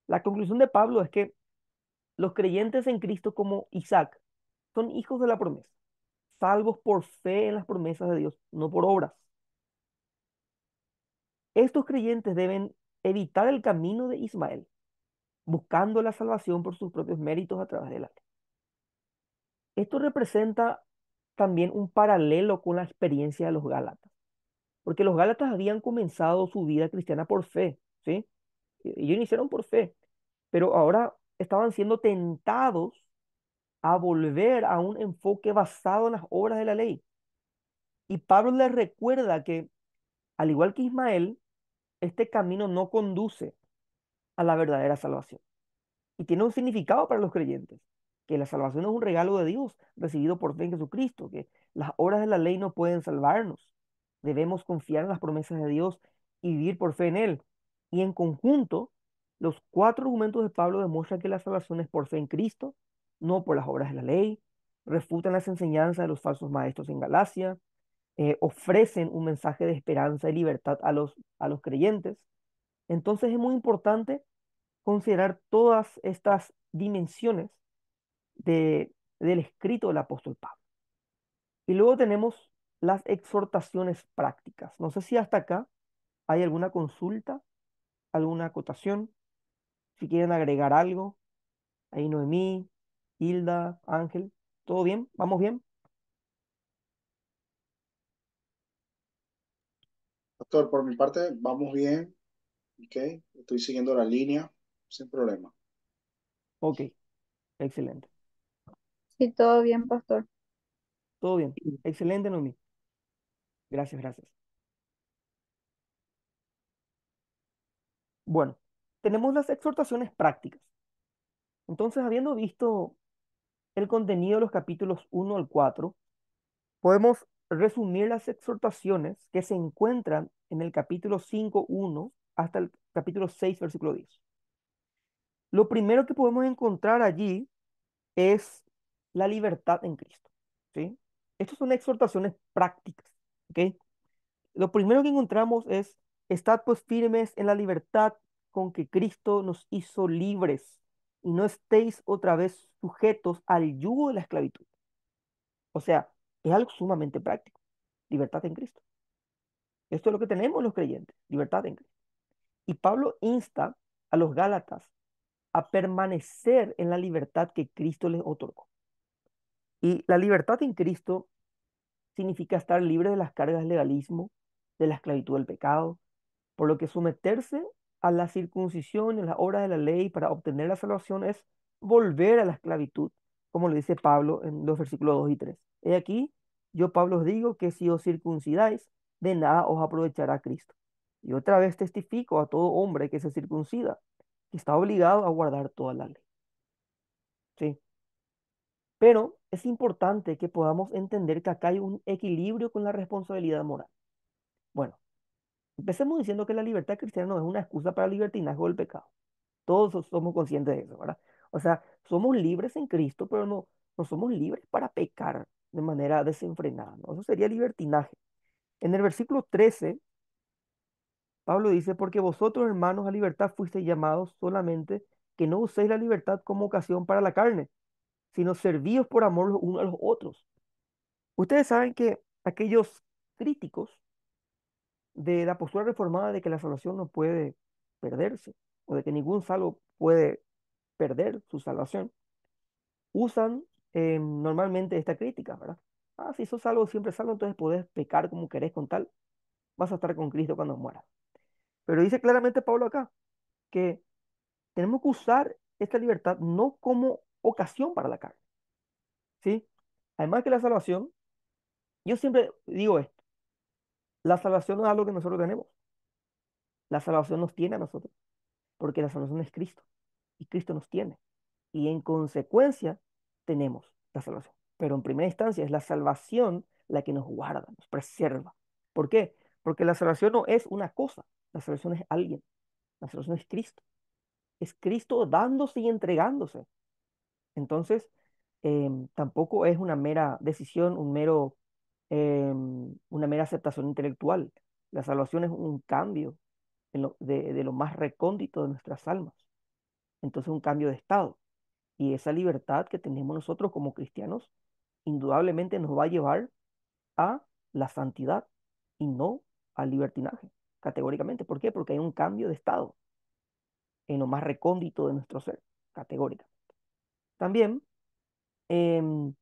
A: La conclusión de Pablo es que los creyentes en Cristo como Isaac son hijos de la promesa, salvos por fe en las promesas de Dios, no por obras. Estos creyentes deben evitar el camino de Ismael, buscando la salvación por sus propios méritos a través de la ley. Esto representa también un paralelo con la experiencia de los Gálatas, porque los Gálatas habían comenzado su vida cristiana por fe, ¿sí? Ellos iniciaron por fe, pero ahora estaban siendo tentados a volver a un enfoque basado en las obras de la ley. Y Pablo les recuerda que, al igual que Ismael, este camino no conduce a la verdadera salvación. Y tiene un significado para los creyentes, que la salvación es un regalo de Dios recibido por fe en Jesucristo, que las obras de la ley no pueden salvarnos. Debemos confiar en las promesas de Dios y vivir por fe en Él. Y en conjunto, los cuatro argumentos de Pablo demuestran que la salvación es por fe en Cristo, no por las obras de la ley, refutan las enseñanzas de los falsos maestros en Galacia, ofrecen un mensaje de esperanza y libertad a los creyentes. Entonces es muy importante considerar todas estas dimensiones del escrito del apóstol Pablo. Y luego tenemos las exhortaciones prácticas. No sé si hasta acá hay alguna consulta, alguna acotación, si quieren agregar algo. Ahí Noemí, Hilda, Ángel, ¿todo bien? ¿Vamos bien?
C: Doctor, por mi parte, vamos bien, ¿ok? Estoy siguiendo la línea sin problema.
A: Ok, excelente.
B: Sí, todo bien, pastor.
A: Todo bien. Excelente, Noemí. Gracias, gracias. Bueno, tenemos las exhortaciones prácticas. Entonces, habiendo visto el contenido de los capítulos 1 al 4, podemos resumir las exhortaciones que se encuentran en el capítulo 5:1 hasta el capítulo 6, versículo 10. Lo primero que podemos encontrar allí es la libertad en Cristo, ¿sí? Estas son exhortaciones prácticas, ¿ok? Lo primero que encontramos es: estad pues firmes en la libertad con que Cristo nos hizo libres, y no estéis otra vez sujetos al yugo de la esclavitud. O sea, es algo sumamente práctico. Libertad en Cristo. Esto es lo que tenemos los creyentes, libertad en Cristo. Y Pablo insta a los Gálatas a permanecer en la libertad que Cristo les otorgó. Y la libertad en Cristo significa estar libre de las cargas del legalismo, de la esclavitud del pecado, por lo que someterse a la circuncisión y a las obras de la ley para obtener la salvación es volver a la esclavitud, como le dice Pablo en los versículos 2 y 3. He aquí, yo Pablo os digo que si os circuncidáis, de nada os aprovechará Cristo. Y otra vez testifico a todo hombre que se circuncida, que está obligado a guardar toda la ley. ¿Sí? Pero es importante que podamos entender que acá hay un equilibrio con la responsabilidad moral. Bueno, empecemos diciendo que la libertad cristiana no es una excusa para el libertinaje o el pecado. Todos somos conscientes de eso, ¿verdad? O sea, somos libres en Cristo, pero no somos libres para pecar de manera desenfrenada, ¿no? Eso sería libertinaje. En el versículo 13, Pablo dice, porque vosotros, hermanos, a libertad fuisteis llamados, solamente que no uséis la libertad como ocasión para la carne, sino servíos por amor los unos a los otros. Ustedes saben que aquellos críticos de la postura reformada de que la salvación no puede perderse, o de que ningún salvo puede perder su salvación, usan normalmente esta crítica, ¿verdad? Ah, si sos salvo, siempre salvo, entonces podés pecar como querés con tal, vas a estar con Cristo cuando mueras. Pero dice claramente Pablo acá que tenemos que usar esta libertad no como ocasión para la carne, ¿sí? Además que la salvación, yo siempre digo esto, la salvación no es algo que nosotros tenemos, la salvación nos tiene a nosotros, porque la salvación es Cristo, y Cristo nos tiene, y en consecuencia tenemos la salvación. Pero en primera instancia es la salvación la que nos guarda, nos preserva. ¿Por qué? Porque la salvación no es una cosa, la salvación es alguien, la salvación es Cristo dándose y entregándose. Entonces, tampoco es una mera decisión, una mera aceptación intelectual. La salvación es un cambio de lo más recóndito de nuestras almas. Entonces, un cambio de estado. Y esa libertad que tenemos nosotros como cristianos, indudablemente nos va a llevar a la santidad y no al libertinaje, categóricamente. ¿Por qué? Porque hay un cambio de estado en lo más recóndito de nuestro ser, categóricamente. También, em,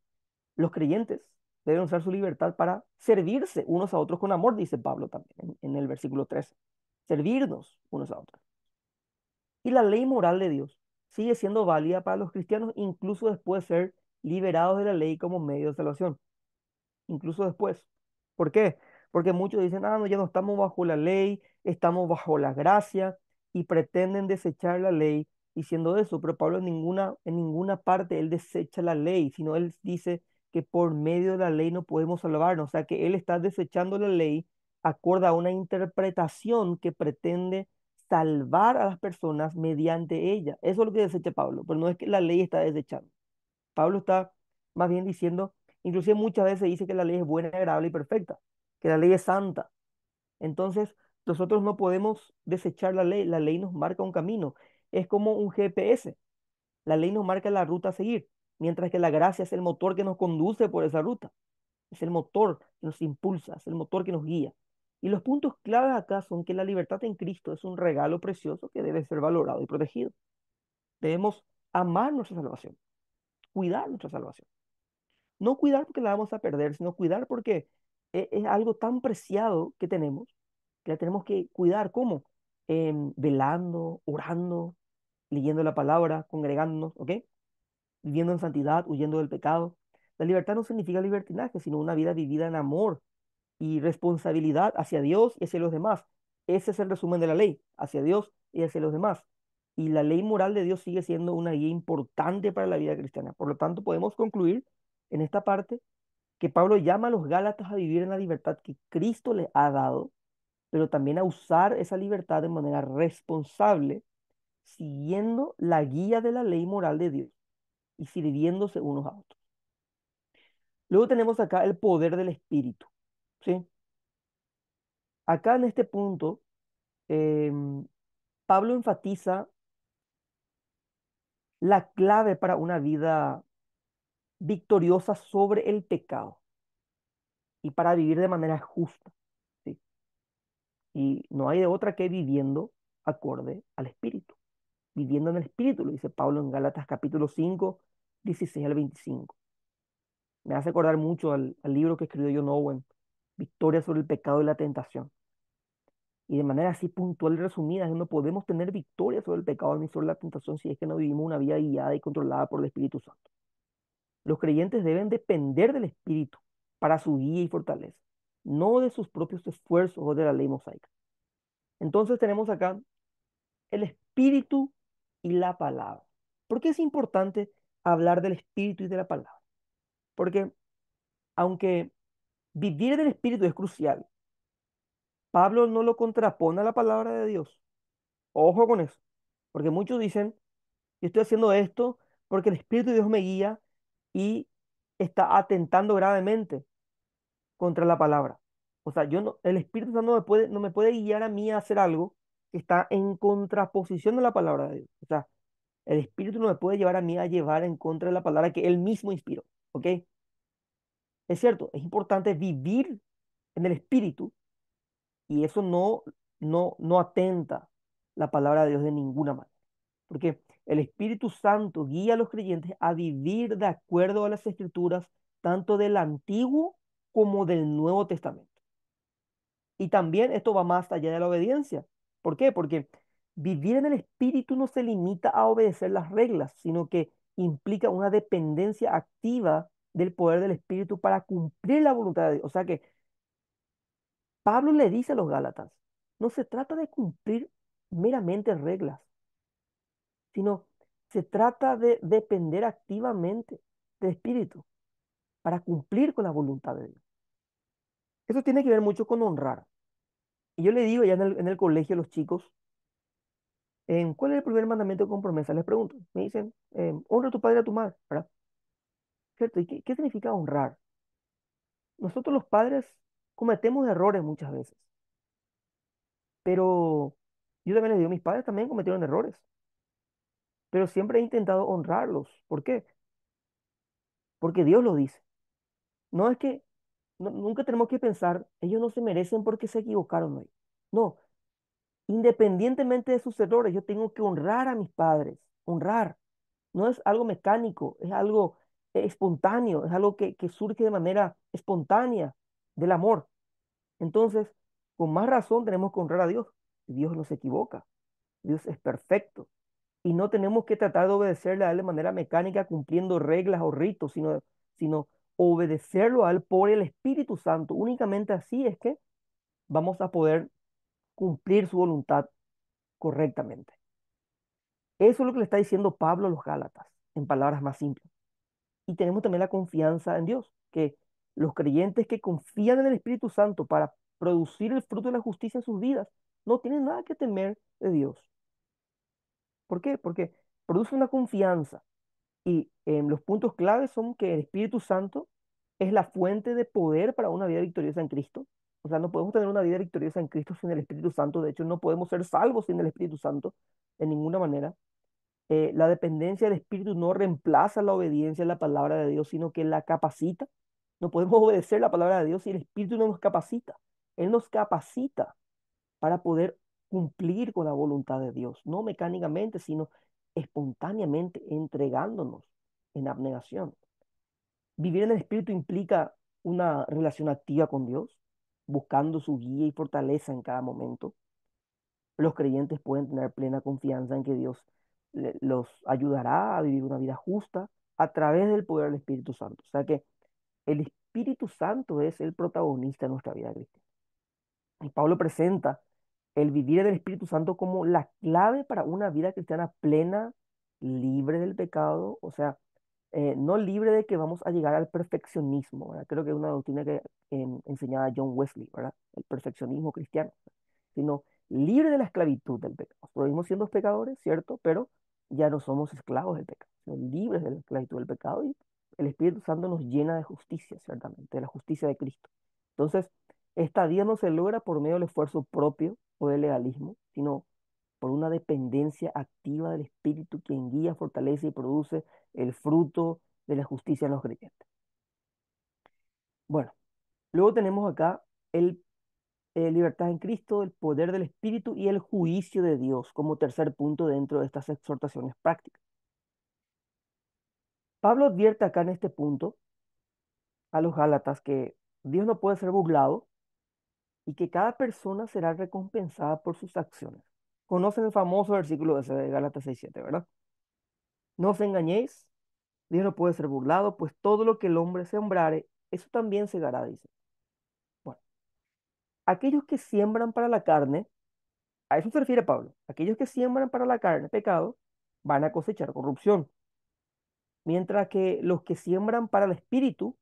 A: los creyentes deben usar su libertad para servirse unos a otros con amor, dice Pablo también en el versículo 13. Servirnos unos a otros. Y la ley moral de Dios sigue siendo válida para los cristianos incluso después de ser liberados de la ley como medio de salvación incluso después. ¿Por qué? Porque muchos dicen, ah, no, ya no estamos bajo la ley, estamos bajo la gracia y pretenden desechar la ley diciendo eso, pero Pablo en ninguna parte él desecha la ley, sino él dice que por medio de la ley no podemos salvarnos, o sea que él está desechando la ley acorde a una interpretación que pretende salvar a las personas mediante ella. Eso es lo que desecha Pablo, pero no es que la ley está desechando. Pablo está más bien diciendo, inclusive muchas veces dice que la ley es buena, agradable y perfecta, que la ley es santa. Entonces, nosotros no podemos desechar la ley nos marca un camino, es como un GPS, la ley nos marca la ruta a seguir, mientras que la gracia es el motor que nos conduce por esa ruta, es el motor que nos impulsa, es el motor que nos guía. Y los puntos claves acá son que la libertad en Cristo es un regalo precioso que debe ser valorado y protegido. Debemos amar nuestra salvación, cuidar nuestra salvación. No cuidar porque la vamos a perder, sino cuidar porque es algo tan preciado que la tenemos que cuidar. ¿Cómo? Velando, orando, leyendo la palabra, congregándonos, ¿ok? Viviendo en santidad, huyendo del pecado. La libertad no significa libertinaje, sino una vida vivida en amor y responsabilidad hacia Dios y hacia los demás. Ese es el resumen de la ley, hacia Dios y hacia los demás. Y la ley moral de Dios sigue siendo una guía importante para la vida cristiana. Por lo tanto, podemos concluir en esta parte que Pablo llama a los Gálatas a vivir en la libertad que Cristo les ha dado, pero también a usar esa libertad de manera responsable, siguiendo la guía de la ley moral de Dios y sirviéndose unos a otros. Luego tenemos acá el poder del Espíritu, ¿sí? Acá en este punto, em, Pablo enfatiza la clave para una vida victoriosa sobre el pecado y para vivir de manera justa, ¿sí? Y no hay de otra que viviendo acorde al Espíritu. Viviendo en el Espíritu, lo dice Pablo en Gálatas capítulo 5 16 al 25. Me hace acordar mucho al libro que escribió John Owen, Victoria sobre el pecado y la tentación. Y de manera así puntual y resumida, no podemos tener victoria sobre el pecado ni sobre la tentación si es que no vivimos una vida guiada y controlada por el Espíritu Santo. Los creyentes deben depender del Espíritu para su guía y fortaleza, no de sus propios esfuerzos o de la ley mosaica. Entonces tenemos acá el Espíritu y la palabra. ¿Por qué es importante hablar del Espíritu y de la palabra? Porque aunque vivir del Espíritu es crucial, Pablo no lo contrapone a la palabra de Dios. Ojo con eso, porque muchos dicen, yo estoy haciendo esto porque el Espíritu de Dios me guía y está atentando gravemente contra la palabra. O sea, yo no, el Espíritu Santo no me puede guiar a mí a hacer algo que está en contraposición de la palabra de Dios. O sea, el Espíritu no me puede llevar a mí a llevar en contra de la palabra que Él mismo inspiró. ¿Ok? Es cierto, es importante vivir en el Espíritu y eso no atenta la palabra de Dios de ninguna manera. Porque el Espíritu Santo guía a los creyentes a vivir de acuerdo a las Escrituras, tanto del Antiguo como del Nuevo Testamento. Y también esto va más allá de la obediencia. ¿Por qué? Porque vivir en el Espíritu no se limita a obedecer las reglas, sino que implica una dependencia activa del poder del Espíritu para cumplir la voluntad de Dios. O sea que Pablo le dice a los Gálatas, no se trata de cumplir meramente reglas, sino se trata de depender activamente del Espíritu para cumplir con la voluntad de Dios. Eso tiene que ver mucho con honrar. Y yo le digo ya en el colegio a los chicos, ¿cuál es el primer mandamiento con promesa? Les pregunto. Me dicen, honra a tu padre y a tu madre, ¿verdad? ¿Cierto? ¿Y qué significa honrar? Nosotros los padres cometemos errores muchas veces, pero yo también les digo, mis padres también cometieron errores, pero siempre he intentado honrarlos. ¿Por qué? Porque Dios lo dice. No es que nunca tenemos que pensar, ellos no se merecen porque se equivocaron hoy. No, independientemente de sus errores, yo tengo que honrar a mis padres, honrar. No es algo mecánico, es algo espontáneo, es algo que surge de manera espontánea del amor. Entonces, con más razón tenemos que honrar a Dios. Dios no se equivoca, Dios es perfecto. Y no tenemos que tratar de obedecerle a Él de manera mecánica cumpliendo reglas o ritos, sino obedecerlo a Él por el Espíritu Santo. Únicamente así es que vamos a poder cumplir su voluntad correctamente. Eso es lo que le está diciendo Pablo a los Gálatas, en palabras más simples. Y tenemos también la confianza en Dios, que los creyentes que confían en el Espíritu Santo para producir el fruto de la justicia en sus vidas, no tienen nada que temer de Dios. ¿Por qué? Porque produce una confianza. Y los puntos claves son que el Espíritu Santo es la fuente de poder para una vida victoriosa en Cristo. O sea, no podemos tener una vida victoriosa en Cristo sin el Espíritu Santo. De hecho, no podemos ser salvos sin el Espíritu Santo en ninguna manera. La dependencia del Espíritu no reemplaza la obediencia a la palabra de Dios, sino que la capacita. No podemos obedecer la palabra de Dios si el Espíritu no nos capacita. Él nos capacita para poder cumplir con la voluntad de Dios, no mecánicamente, sino espontáneamente entregándonos en abnegación. Vivir en el Espíritu implica una relación activa con Dios, buscando su guía y fortaleza en cada momento. Los creyentes pueden tener plena confianza en que Dios los ayudará a vivir una vida justa a través del poder del Espíritu Santo. O sea que el Espíritu Santo es el protagonista de nuestra vida cristiana. Y Pablo presenta el vivir en el Espíritu Santo como la clave para una vida cristiana plena, libre del pecado, o sea, no libre de que vamos a llegar al perfeccionismo, ¿verdad? Creo que es una doctrina que enseñaba John Wesley, ¿verdad? El perfeccionismo cristiano, sino libre de la esclavitud del pecado. Seguimos siendo pecadores, ¿cierto? Pero ya no somos esclavos del pecado, sino libres de la esclavitud del pecado y el Espíritu Santo nos llena de justicia, ciertamente, de la justicia de Cristo. Entonces, esta vida no se logra por medio del esfuerzo propio o del legalismo, sino por una dependencia activa del Espíritu quien guía, fortalece y produce el fruto de la justicia en los creyentes. Bueno, luego tenemos acá el libertad en Cristo, el poder del Espíritu y el juicio de Dios como tercer punto dentro de estas exhortaciones prácticas. Pablo advierte acá en este punto a los Gálatas que Dios no puede ser burlado y que cada persona será recompensada por sus acciones. Conocen el famoso versículo ese de Gálatas 6:7, ¿verdad? No os engañéis, Dios no puede ser burlado, pues todo lo que el hombre sembrare, eso también segará, dice. Bueno, aquellos que siembran para la carne, a eso se refiere Pablo, aquellos que siembran para la carne pecado, van a cosechar corrupción, mientras que los que siembran para el espíritu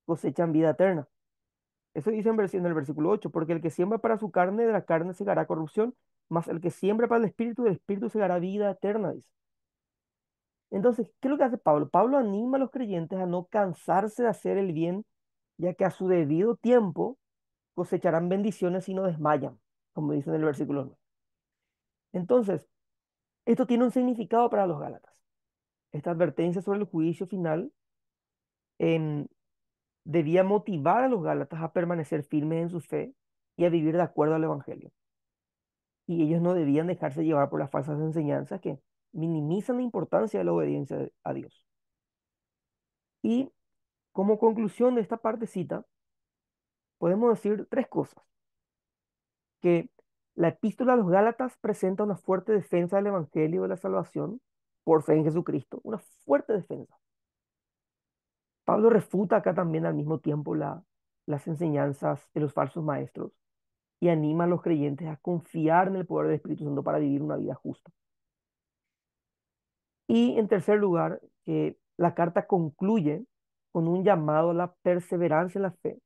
A: cosechan vida eterna. Eso dice en el versículo 8, porque el que siembra para su carne, de la carne segará corrupción, mas el que siembra para el espíritu, del espíritu segará vida eterna, dice. Entonces, ¿qué es lo que hace Pablo? Pablo anima a los creyentes a no cansarse de hacer el bien, ya que a su debido tiempo cosecharán bendiciones si no desmayan, como dice en el versículo 9. Entonces, esto tiene un significado para los Gálatas. Esta advertencia sobre el juicio final em, debía motivar a los Gálatas a permanecer firmes en su fe y a vivir de acuerdo al Evangelio. Y ellos no debían dejarse llevar por las falsas enseñanzas que minimizan la importancia de la obediencia a Dios. Y como conclusión de esta partecita, podemos decir tres cosas. Que la epístola a los Gálatas presenta una fuerte defensa del Evangelio de la salvación por fe en Jesucristo, una fuerte defensa. Pablo refuta acá también al mismo tiempo las enseñanzas de los falsos maestros y anima a los creyentes a confiar en el poder del Espíritu Santo para vivir una vida justa. Y en tercer lugar, que la carta concluye con un llamado a la perseverancia en la fe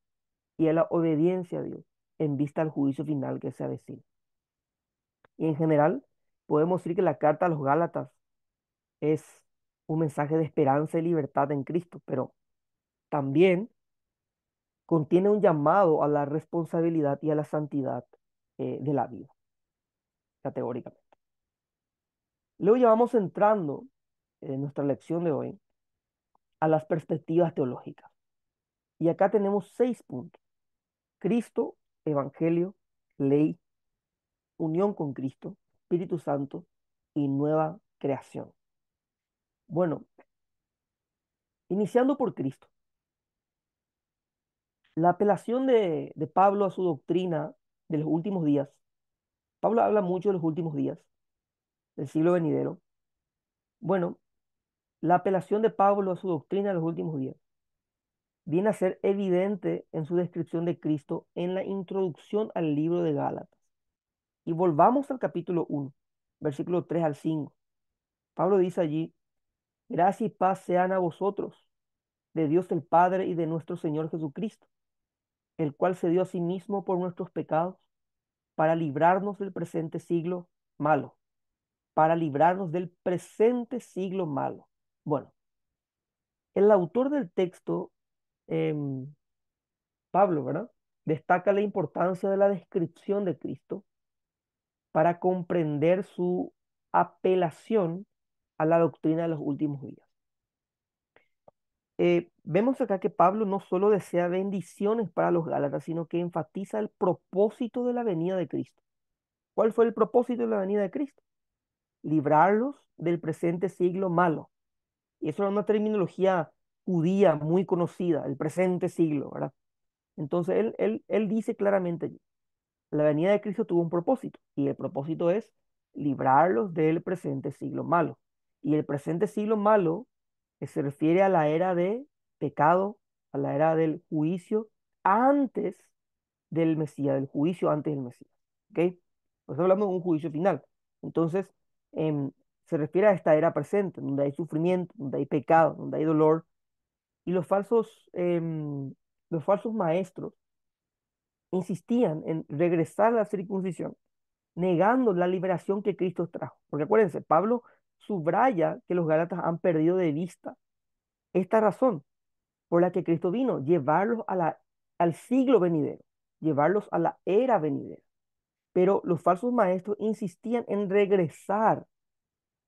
A: y a la obediencia a Dios en vista al juicio final que se avecina. Y en general, podemos decir que la carta a los Gálatas es un mensaje de esperanza y libertad en Cristo, pero también contiene un llamado a la responsabilidad y a la santidad de la vida, categóricamente. Luego ya vamos entrando en nuestra lección de hoy a las perspectivas teológicas. Y acá tenemos 6 puntos. Cristo, Evangelio, ley, unión con Cristo, Espíritu Santo y nueva creación. Bueno, iniciando por Cristo. La apelación de Pablo a su doctrina de los últimos días. Pablo habla mucho de los últimos días, del siglo venidero. Bueno, la apelación de Pablo a su doctrina de los últimos días viene a ser evidente en su descripción de Cristo en la introducción al libro de Gálatas. Y volvamos al capítulo 1, versículo 3 al 5. Pablo dice allí, gracia y paz sean a vosotros, de Dios el Padre y de nuestro Señor Jesucristo, el cual se dio a sí mismo por nuestros pecados para librarnos del presente siglo malo, para librarnos del presente siglo malo. Bueno, el autor del texto, em, Pablo, ¿verdad? Destaca la importancia de la descripción de Cristo para comprender su apelación a la doctrina de los últimos días. Vemos acá que Pablo no solo desea bendiciones para los Gálatas, sino que enfatiza el propósito de la venida de Cristo. ¿Cuál fue el propósito de la venida de Cristo? Librarlos del presente siglo malo. Y eso era una terminología judía muy conocida, el presente siglo, ¿verdad? Entonces él dice claramente allí, la venida de Cristo tuvo un propósito, y el propósito es librarlos del presente siglo malo. Y el presente siglo malo se refiere a la era de pecado, a la era del juicio antes del Mesías, del juicio antes del Mesías. ¿Ok? Pues hablamos de un juicio final. Entonces, em, se refiere a esta era presente, donde hay sufrimiento, donde hay pecado, donde hay dolor. Y los falsos maestros insistían en regresar a la circuncisión, negando la liberación que Cristo trajo. Porque acuérdense, Pablo subraya que los Gálatas han perdido de vista esta razón por la que Cristo vino, llevarlos al siglo venidero, llevarlos a la era venidera. Pero los falsos maestros insistían en regresar,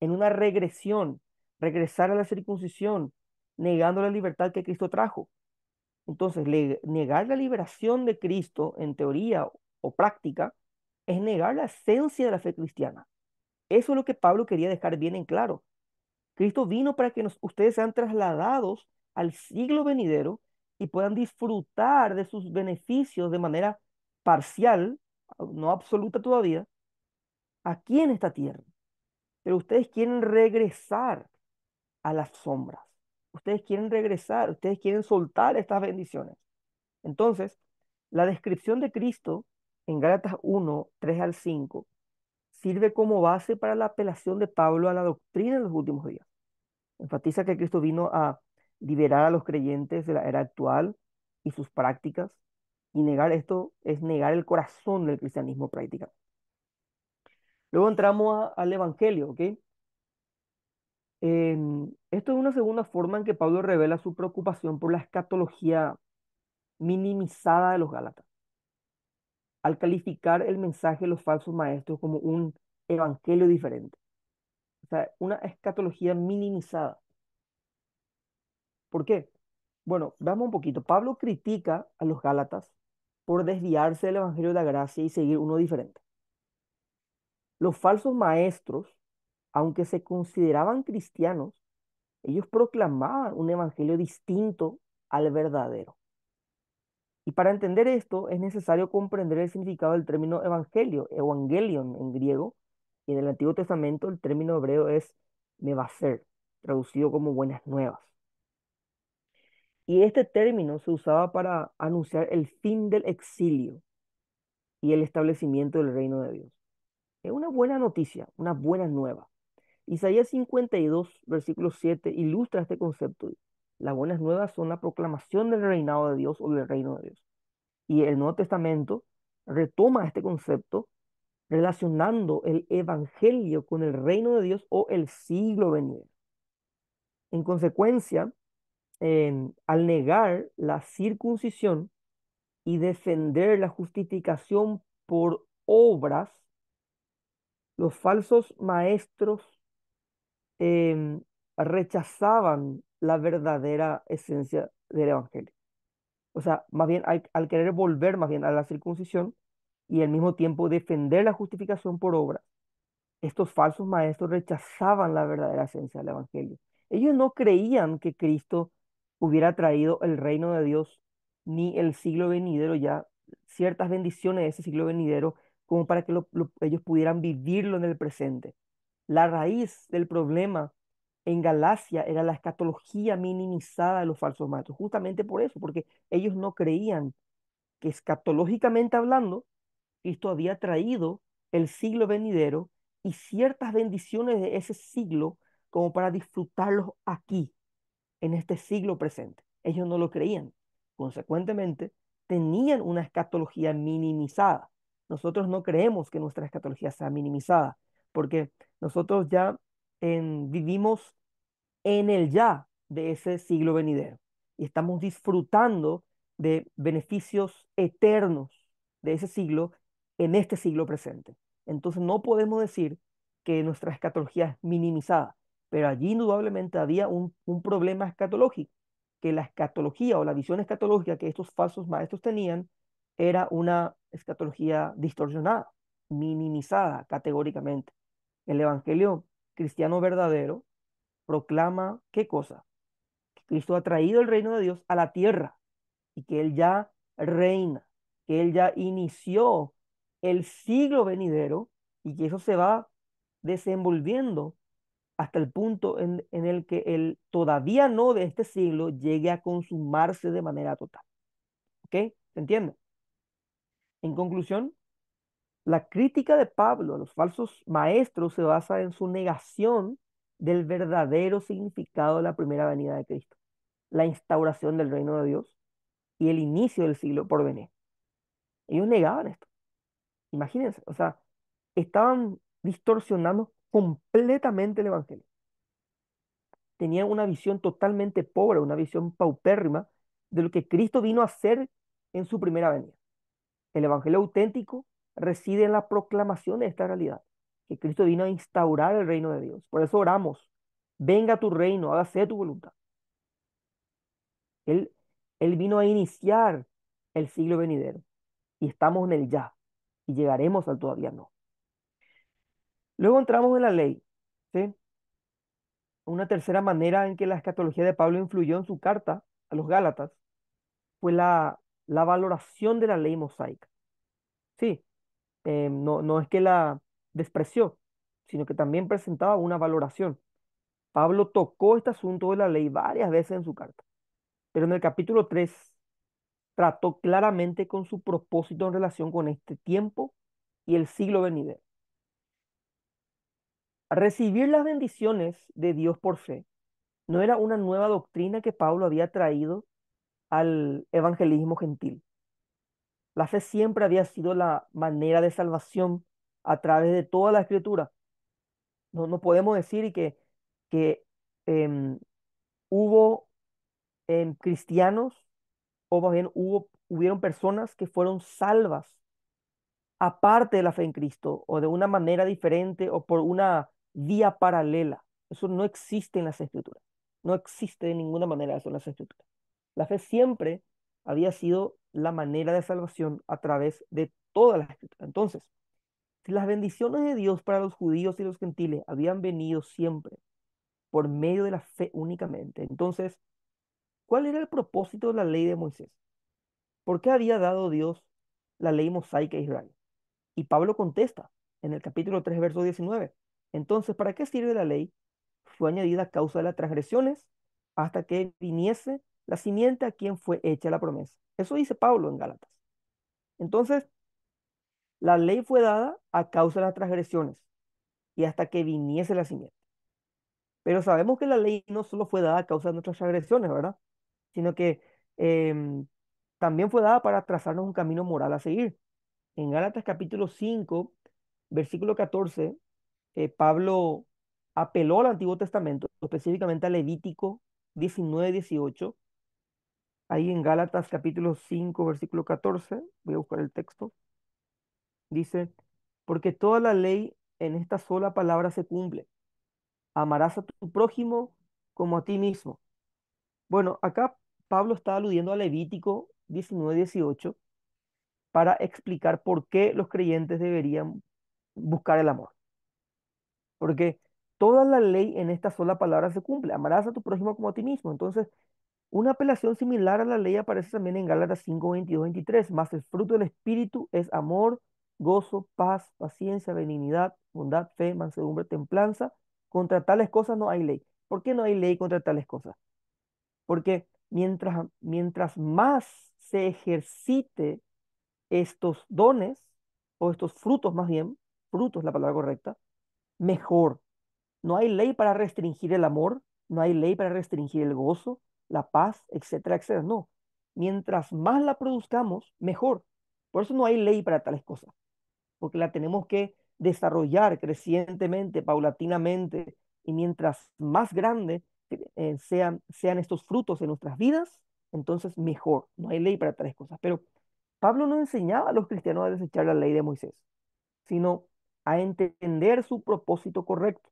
A: en una regresión, regresar a la circuncisión, negando la libertad que Cristo trajo. Entonces, negar la liberación de Cristo, en teoría o práctica, es negar la esencia de la fe cristiana. Eso es lo que Pablo quería dejar bien en claro. Cristo vino para que ustedes sean trasladados al siglo venidero y puedan disfrutar de sus beneficios de manera parcial, no absoluta todavía, aquí en esta tierra. Pero ustedes quieren regresar a las sombras. Ustedes quieren regresar, ustedes quieren soltar estas bendiciones. Entonces, la descripción de Cristo en Gálatas 1, 3 al 5 sirve como base para la apelación de Pablo a la doctrina en los últimos días. Enfatiza que Cristo vino a liberar a los creyentes de la era actual y sus prácticas, y negar esto es negar el corazón del cristianismo prácticamente. Luego entramos al Evangelio, ¿ok? Esto es una segunda forma en que Pablo revela su preocupación por la escatología minimizada de los Gálatas. al calificar el mensaje de los falsos maestros como un evangelio diferente. O sea, una escatología minimizada. ¿Por qué? Bueno, veamos un poquito. Pablo critica a los Gálatas por desviarse del evangelio de la gracia y seguir uno diferente. Los falsos maestros, aunque se consideraban cristianos, ellos proclamaban un evangelio distinto al verdadero. Y para entender esto es necesario comprender el significado del término evangelio, evangelion en griego, y en el Antiguo Testamento el término hebreo es mevaser, traducido como buenas nuevas. Y este término se usaba para anunciar el fin del exilio y el establecimiento del reino de Dios. Es una buena noticia, una buena nueva. Isaías 52, versículo 7, ilustra este concepto. Las buenas nuevas son la proclamación del reinado de Dios o del reino de Dios. Y el Nuevo Testamento retoma este concepto relacionando el evangelio con el reino de Dios o el siglo venidero. En consecuencia, al negar la circuncisión y defender la justificación por obras, los falsos maestros em, rechazaban la verdadera esencia del evangelio. O sea, más bien al querer volver más bien a la circuncisión y al mismo tiempo defender la justificación por obras, estos falsos maestros rechazaban la verdadera esencia del evangelio. Ellos no creían que Cristo hubiera traído el reino de Dios ni el siglo venidero ya, ciertas bendiciones de ese siglo venidero, como para que ellos pudieran vivirlo en el presente. La raíz del problema en Galacia era la escatología minimizada de los falsos maestros, justamente por eso, porque ellos no creían que escatológicamente hablando, Cristo había traído el siglo venidero y ciertas bendiciones de ese siglo como para disfrutarlos aquí, en este siglo presente. Ellos no lo creían. Consecuentemente, tenían una escatología minimizada. Nosotros no creemos que nuestra escatología sea minimizada, porque nosotros ya vivimos en el ya de ese siglo venidero y estamos disfrutando de beneficios eternos de ese siglo en este siglo presente. Entonces no podemos decir que nuestra escatología es minimizada, pero allí indudablemente había un problema escatológico, que la escatología o la visión escatológica que estos falsos maestros tenían era una escatología distorsionada, minimizada categóricamente. El evangelio cristiano verdadero proclama ¿qué cosa? Que Cristo ha traído el reino de Dios a la tierra y que Él ya reina, que Él ya inició el siglo venidero y que eso se va desenvolviendo hasta el punto en el que el todavía no de este siglo llegue a consumarse de manera total. ¿Ok? ¿Se entiende? En conclusión, la crítica de Pablo a los falsos maestros se basa en su negación del verdadero significado de la primera venida de Cristo, la instauración del reino de Dios y el inicio del siglo por venir. Ellos negaban esto. Imagínense, o sea, estaban distorsionando completamente el evangelio. Tenían una visión totalmente pobre, una visión paupérrima de lo que Cristo vino a hacer en su primera venida. El evangelio auténtico reside en la proclamación de esta realidad, que Cristo vino a instaurar el reino de Dios. Por eso oramos, venga tu reino, hágase tu voluntad. Él, él vino a iniciar el siglo venidero y estamos en el ya y llegaremos al todavía no. Luego entramos en la ley, ¿sí? Una tercera manera en que la escatología de Pablo influyó en su carta a los Gálatas fue la valoración de la ley mosaica. Sí, no es que la despreció, sino que también presentaba una valoración. Pablo tocó este asunto de la ley varias veces en su carta, pero en el capítulo 3 trató claramente con su propósito en relación con este tiempo y el siglo venidero. Recibir las bendiciones de Dios por fe no era una nueva doctrina que Pablo había traído al evangelismo gentil. La fe siempre había sido la manera de salvación a través de toda la escritura. No podemos decir que em, hubo cristianos, o más bien hubieron personas que fueron salvas aparte de la fe en Cristo o de una manera diferente o por una vía paralela. Eso no existe en las Escrituras. No existe de ninguna manera eso en las Escrituras. La fe siempre había sido la manera de salvación a través de todas las Escrituras. Entonces, si las bendiciones de Dios para los judíos y los gentiles habían venido siempre por medio de la fe únicamente, entonces, ¿cuál era el propósito de la ley de Moisés? ¿Por qué había dado Dios la ley mosaica a Israel? Y Pablo contesta en el capítulo 3 verso 19. Entonces, ¿para qué sirve la ley? Fue añadida a causa de las transgresiones hasta que viniese la simiente a quien fue hecha la promesa. Eso dice Pablo en Gálatas. Entonces, la ley fue dada a causa de las transgresiones y hasta que viniese la simiente. Pero sabemos que la ley no solo fue dada a causa de nuestras transgresiones, ¿verdad? Sino que em, también fue dada para trazarnos un camino moral a seguir. En Gálatas capítulo 5 versículo 14, Pablo apeló al Antiguo Testamento, específicamente a Levítico 19-18. Ahí en Gálatas capítulo 5 versículo 14, voy a buscar el texto, dice, porque toda la ley en esta sola palabra se cumple. Amarás a tu prójimo como a ti mismo. Bueno, acá Pablo está aludiendo a Levítico 19-18 para explicar por qué los creyentes deberían buscar el amor. Porque toda la ley en esta sola palabra se cumple. Amarás a tu prójimo como a ti mismo. Entonces, una apelación similar a la ley aparece también en Gálatas 5, 22, 23. Mas el fruto del Espíritu es amor, gozo, paz, paciencia, benignidad, bondad, fe, mansedumbre, templanza. Contra tales cosas no hay ley. ¿Por qué no hay ley contra tales cosas? Porque mientras más se ejercite estos dones, o estos frutos más bien, frutos es la palabra correcta, mejor. No hay ley para restringir el amor, no hay ley para restringir el gozo, la paz, etcétera, etcétera. No. Mientras más la produzcamos, mejor. Por eso no hay ley para tales cosas, porque la tenemos que desarrollar crecientemente, paulatinamente, y mientras más grandes sean estos frutos en nuestras vidas, entonces mejor. No hay ley para tales cosas. Pero Pablo no enseñaba a los cristianos a desechar la ley de Moisés, sino a entender su propósito correcto.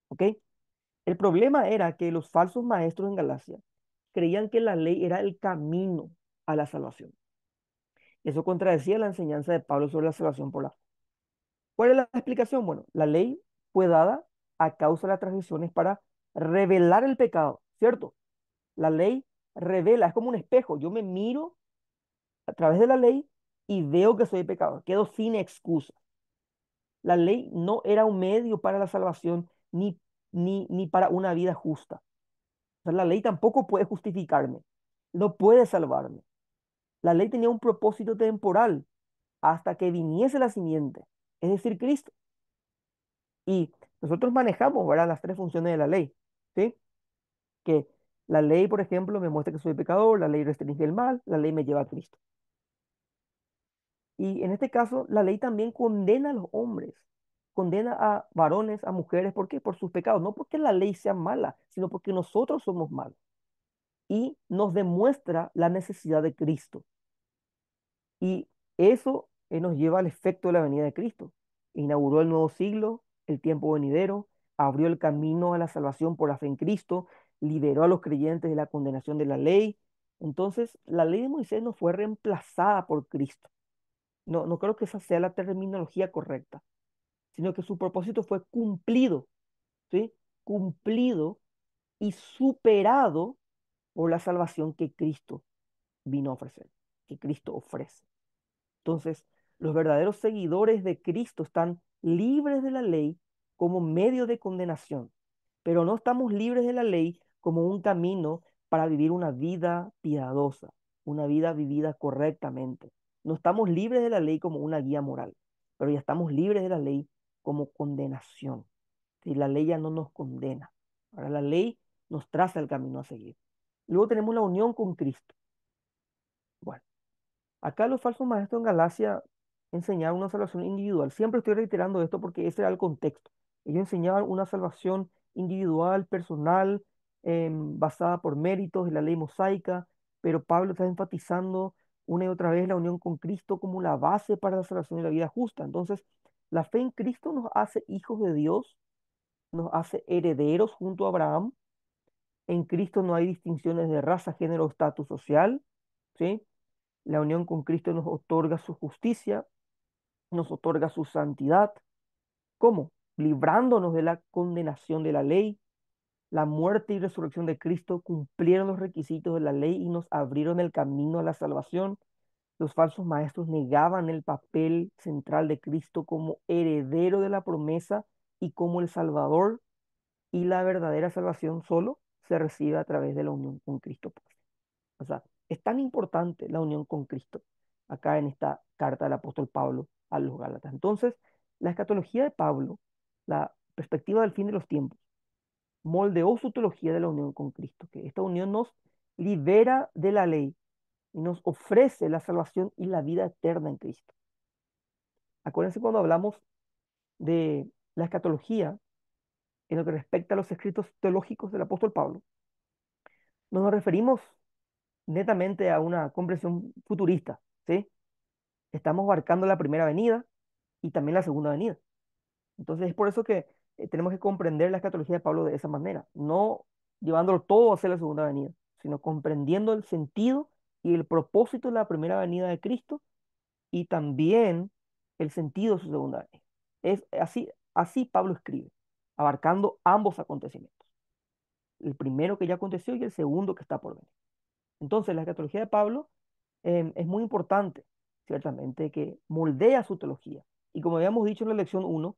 A: ¿Ok? El problema era que los falsos maestros en Galacia creían que la ley era el camino a la salvación. Eso contradecía la enseñanza de Pablo sobre la salvación por la fe. ¿Cuál es la explicación? Bueno, la ley fue dada a causa de las transgresiones para revelar el pecado, ¿cierto? La ley revela, es como un espejo. Yo me miro a través de la ley y veo que soy pecador, quedo sin excusa. La ley no era un medio para la salvación ni para una vida justa. O sea, la ley tampoco puede justificarme, no puede salvarme. La ley tenía un propósito temporal hasta que viniese la simiente, es decir, Cristo. Y nosotros manejamos, ¿verdad?, las tres funciones de la ley, ¿sí? Que la ley, por ejemplo, me muestra que soy pecador, la ley restringe el mal, la ley me lleva a Cristo. Y en este caso, la ley también condena a los hombres, condena a varones, a mujeres, ¿por qué? Por sus pecados, no porque la ley sea mala, sino porque nosotros somos malos. Y nos demuestra la necesidad de Cristo. Y eso nos lleva al efecto de la venida de Cristo. Inauguró el nuevo siglo, el tiempo venidero, abrió el camino a la salvación por la fe en Cristo, liberó a los creyentes de la condenación de la ley. Entonces, la ley de Moisés no fue reemplazada por Cristo. No, no creo que esa sea la terminología correcta, sino que su propósito fue cumplido, ¿sí? Cumplido y superado por la salvación que Cristo vino a ofrecer, que Cristo ofrece. Entonces, los verdaderos seguidores de Cristo están libres de la ley como medio de condenación, pero no estamos libres de la ley como un camino para vivir una vida piadosa, una vida vivida correctamente. No estamos libres de la ley como una guía moral, pero ya estamos libres de la ley como condenación. Si la ley ya no nos condena, ahora la ley nos traza el camino a seguir. Luego tenemos la unión con Cristo. Bueno. Acá los falsos maestros en Galacia enseñaban una salvación individual. Siempre estoy reiterando esto porque ese era el contexto. Ellos enseñaban una salvación individual, personal, basada por méritos y la ley mosaica, pero Pablo está enfatizando una y otra vez la unión con Cristo como la base para la salvación y la vida justa. Entonces, la fe en Cristo nos hace hijos de Dios, nos hace herederos junto a Abraham. En Cristo no hay distinciones de raza, género o estatus social, ¿sí? La unión con Cristo nos otorga su justicia, nos otorga su santidad. ¿Cómo? Librándonos de la condenación de la ley. La muerte y resurrección de Cristo cumplieron los requisitos de la ley y nos abrieron el camino a la salvación. Los falsos maestros negaban el papel central de Cristo como heredero de la promesa y como el Salvador, y la verdadera salvación solo se recibe a través de la unión con Cristo, pues. O sea, es tan importante la unión con Cristo acá en esta carta del apóstol Pablo a los Gálatas. Entonces, la escatología de Pablo, la perspectiva del fin de los tiempos, moldeó su teología de la unión con Cristo, que esta unión nos libera de la ley y nos ofrece la salvación y la vida eterna en Cristo. Acuérdense cuando hablamos de la escatología en lo que respecta a los escritos teológicos del apóstol Pablo, no nos referimos netamente a una comprensión futurista, ¿sí? Estamos abarcando la primera venida y también la segunda venida. Entonces es por eso que tenemos que comprender la escatología de Pablo de esa manera, no llevándolo todo hacia la segunda venida, sino comprendiendo el sentido y el propósito de la primera venida de Cristo y también el sentido de su segunda venida. Es así, así Pablo escribe, abarcando ambos acontecimientos, el primero que ya aconteció y el segundo que está por venir. Entonces la escatología de Pablo es muy importante, ciertamente, que moldea su teología. Y como habíamos dicho en la lección uno,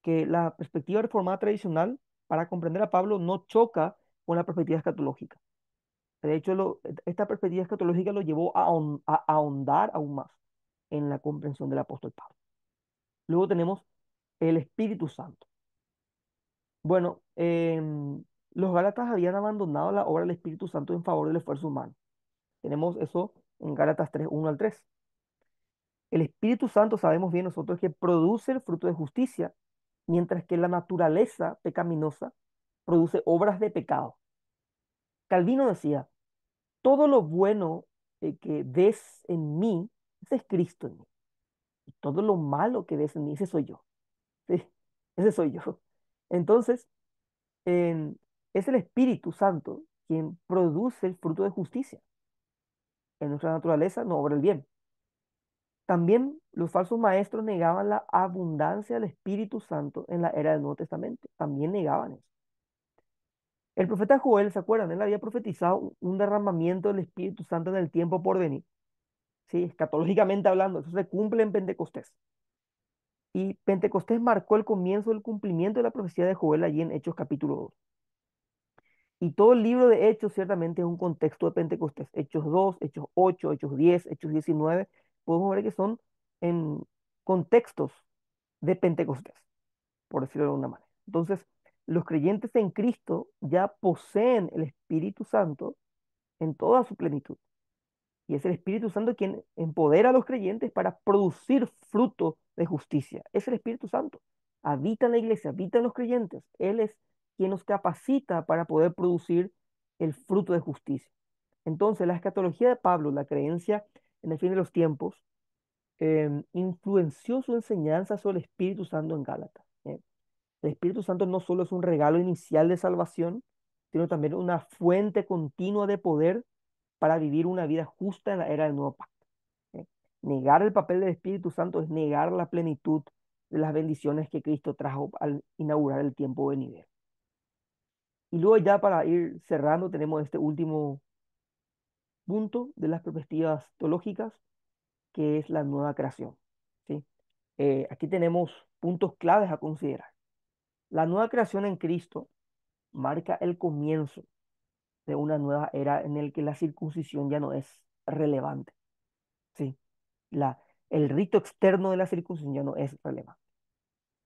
A: que la perspectiva reformada tradicional para comprender a Pablo no choca con la perspectiva escatológica. De hecho, esta perspectiva escatológica lo llevó a ahondar aún más en la comprensión del apóstol Pablo. Luego tenemos el Espíritu Santo. Bueno, los Gálatas habían abandonado la obra del Espíritu Santo en favor del esfuerzo humano. Tenemos eso en Gálatas 3, 1 al 3. El Espíritu Santo sabemos bien nosotros que produce el fruto de justicia, mientras que la naturaleza pecaminosa produce obras de pecado. Calvino decía, todo lo bueno que ves en mí, ese es Cristo en mí. Y todo lo malo que ves en mí, ese soy yo. ¿Sí? Ese soy yo. Entonces, en- es el Espíritu Santo quien produce el fruto de justicia. En nuestra naturaleza no obra el bien. También los falsos maestros negaban la abundancia del Espíritu Santo en la era del Nuevo Testamento. También negaban eso. El profeta Joel, ¿se acuerdan? Él había profetizado un derramamiento del Espíritu Santo en el tiempo por venir. Sí, escatológicamente hablando, eso se cumple en Pentecostés. Y Pentecostés marcó el comienzo del cumplimiento de la profecía de Joel allí en Hechos capítulo 2. Y todo el libro de Hechos ciertamente es un contexto de Pentecostés. Hechos 2, Hechos 8, Hechos 10, Hechos 19. Podemos ver que son en contextos de Pentecostés, por decirlo de alguna manera. Entonces, los creyentes en Cristo ya poseen el Espíritu Santo en toda su plenitud. Y es el Espíritu Santo quien empodera a los creyentes para producir fruto de justicia. Es el Espíritu Santo. Habita en la iglesia, habita en los creyentes. Él es quien nos capacita para poder producir el fruto de justicia. Entonces, la escatología de Pablo, la creencia en el fin de los tiempos, influenció su enseñanza sobre el Espíritu Santo en Gálatas. El Espíritu Santo no solo es un regalo inicial de salvación, sino también una fuente continua de poder para vivir una vida justa en la era del nuevo pacto. ¿Eh? Negar el papel del Espíritu Santo es negar la plenitud de las bendiciones que Cristo trajo al inaugurar el tiempo venidero. Y luego ya para ir cerrando tenemos este último punto de las perspectivas teológicas, que es la nueva creación. ¿Sí? Aquí tenemos puntos claves a considerar. La nueva creación en Cristo marca el comienzo de una nueva era en el que la circuncisión ya no es relevante. ¿Sí? La, el rito externo de la circuncisión ya no es relevante.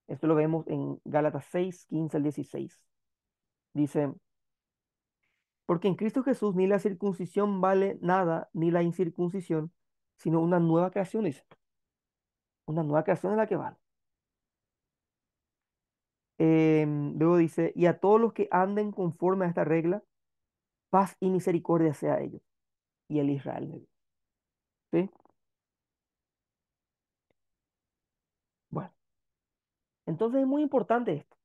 A: Esto lo vemos en Gálatas 6, 15 al 16. Dice, porque en Cristo Jesús ni la circuncisión vale nada, ni la incircuncisión, sino una nueva creación, dice. Una nueva creación es la que vale. Luego dice, y a todos los que anden conforme a esta regla, paz y misericordia sea a ellos y el Israel de Dios. ¿sí? Bueno, entonces es muy importante esto,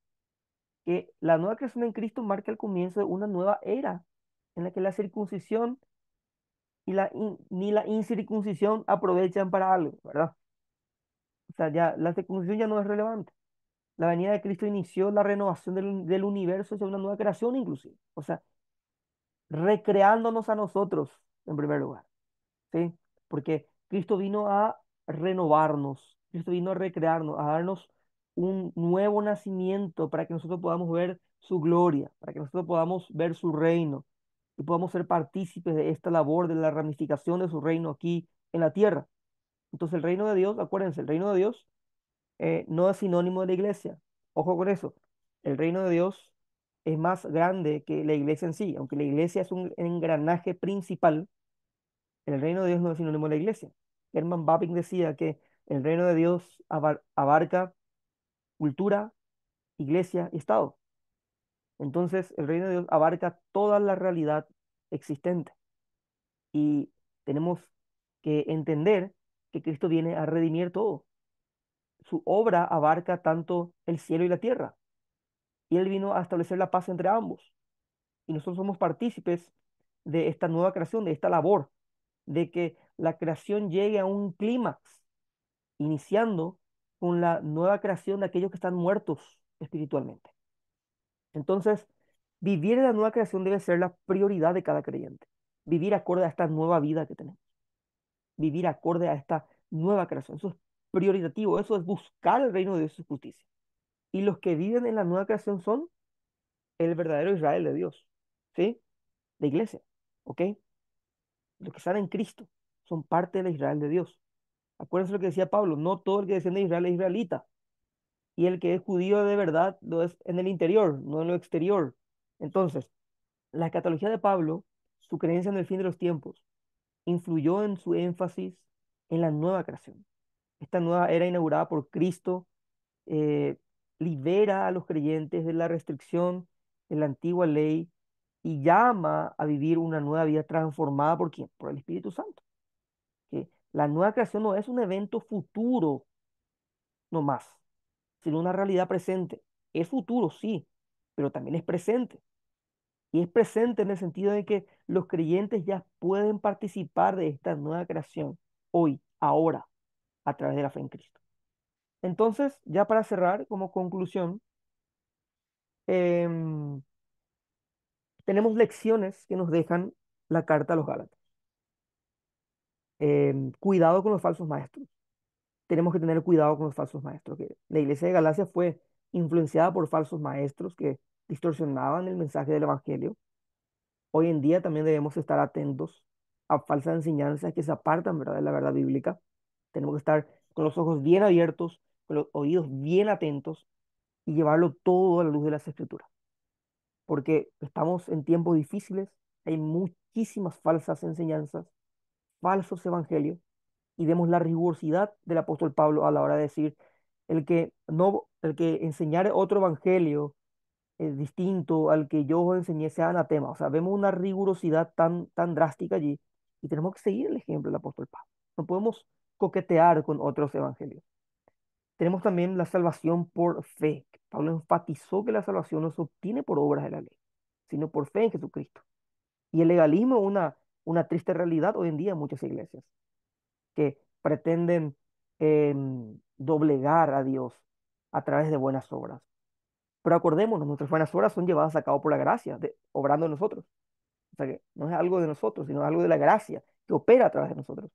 A: que la nueva creación en Cristo marca el comienzo de una nueva era en la que la circuncisión ni la incircuncisión aprovechan para algo, ¿verdad? O sea, ya la circuncisión ya no es relevante. La venida de Cristo inició la renovación del universo hacia una nueva creación inclusive. O sea, recreándonos a nosotros en primer lugar, ¿sí? Porque Cristo vino a renovarnos, Cristo vino a recrearnos, a darnos un nuevo nacimiento para que nosotros podamos ver su gloria, para que nosotros podamos ver su reino y podamos ser partícipes de esta labor de la ramificación de su reino aquí en la tierra. Entonces el reino de Dios, acuérdense, el reino de Dios no es sinónimo de la iglesia. Ojo con eso. El reino de Dios es más grande que la iglesia en sí. Aunque la iglesia es un engranaje principal, el reino de Dios no es sinónimo de la iglesia. Herman Bavinck decía que el reino de Dios abarca cultura, iglesia y Estado. Entonces, el reino de Dios abarca toda la realidad existente. Y tenemos que entender que Cristo viene a redimir todo. Su obra abarca tanto el cielo y la tierra. Y Él vino a establecer la paz entre ambos. Y nosotros somos partícipes de esta nueva creación, de esta labor, de que la creación llegue a un clímax, iniciando con la nueva creación de aquellos que están muertos espiritualmente. Entonces, vivir en la nueva creación debe ser la prioridad de cada creyente. Vivir acorde a esta nueva vida que tenemos. Vivir acorde a esta nueva creación. Eso es prioritativo, eso es buscar el reino de Dios y su justicia. Y los que viven en la nueva creación son el verdadero Israel de Dios, ¿sí? La iglesia, ¿ok? Los que están en Cristo son parte del Israel de Dios. Acuérdense lo que decía Pablo, no todo el que desciende de Israel es israelita, y el que es judío de verdad lo es en el interior, no en lo exterior. Entonces, la escatología de Pablo, su creencia en el fin de los tiempos, influyó en su énfasis en la nueva creación. Esta nueva era inaugurada por Cristo eh, libera a los creyentes de la restricción de la antigua ley y llama a vivir una nueva vida transformada por quién? Por el Espíritu Santo. Que la nueva creación no es un evento futuro nomás, sino una realidad presente. Es futuro, sí, pero también es presente. Y es presente en el sentido de que los creyentes ya pueden participar de esta nueva creación hoy, ahora, a través de la fe en Cristo. Entonces, ya para cerrar, como conclusión, em, tenemos lecciones que nos dejan la carta a los Gálatas. Cuidado con los falsos maestros. Tenemos que tener cuidado con los falsos maestros. Que la iglesia de Galacia fue influenciada por falsos maestros que distorsionaban el mensaje del Evangelio. Hoy en día también debemos estar atentos a falsas enseñanzas que se apartan, ¿verdad?, de la verdad bíblica. Tenemos que estar con los ojos bien abiertos, con los oídos bien atentos y llevarlo todo a la luz de las Escrituras. Porque estamos en tiempos difíciles, hay muchísimas falsas enseñanzas, falsos evangelios, y vemos la rigurosidad del apóstol Pablo a la hora de decir, el que enseñare otro evangelio distinto al que yo os enseñé sea anatema. O sea, vemos una rigurosidad tan drástica allí y tenemos que seguir el ejemplo del apóstol Pablo. No podemos coquetear con otros evangelios. Tenemos también la salvación por fe. Pablo enfatizó que la salvación no se obtiene por obras de la ley, sino por fe en Jesucristo. Y el legalismo es una triste realidad hoy en día en muchas iglesias, que pretenden doblegar a Dios a través de buenas obras. Pero acordémonos, nuestras buenas obras son llevadas a cabo por la gracia, obrando en nosotros. O sea que no es algo de nosotros, sino algo de la gracia que opera a través de nosotros.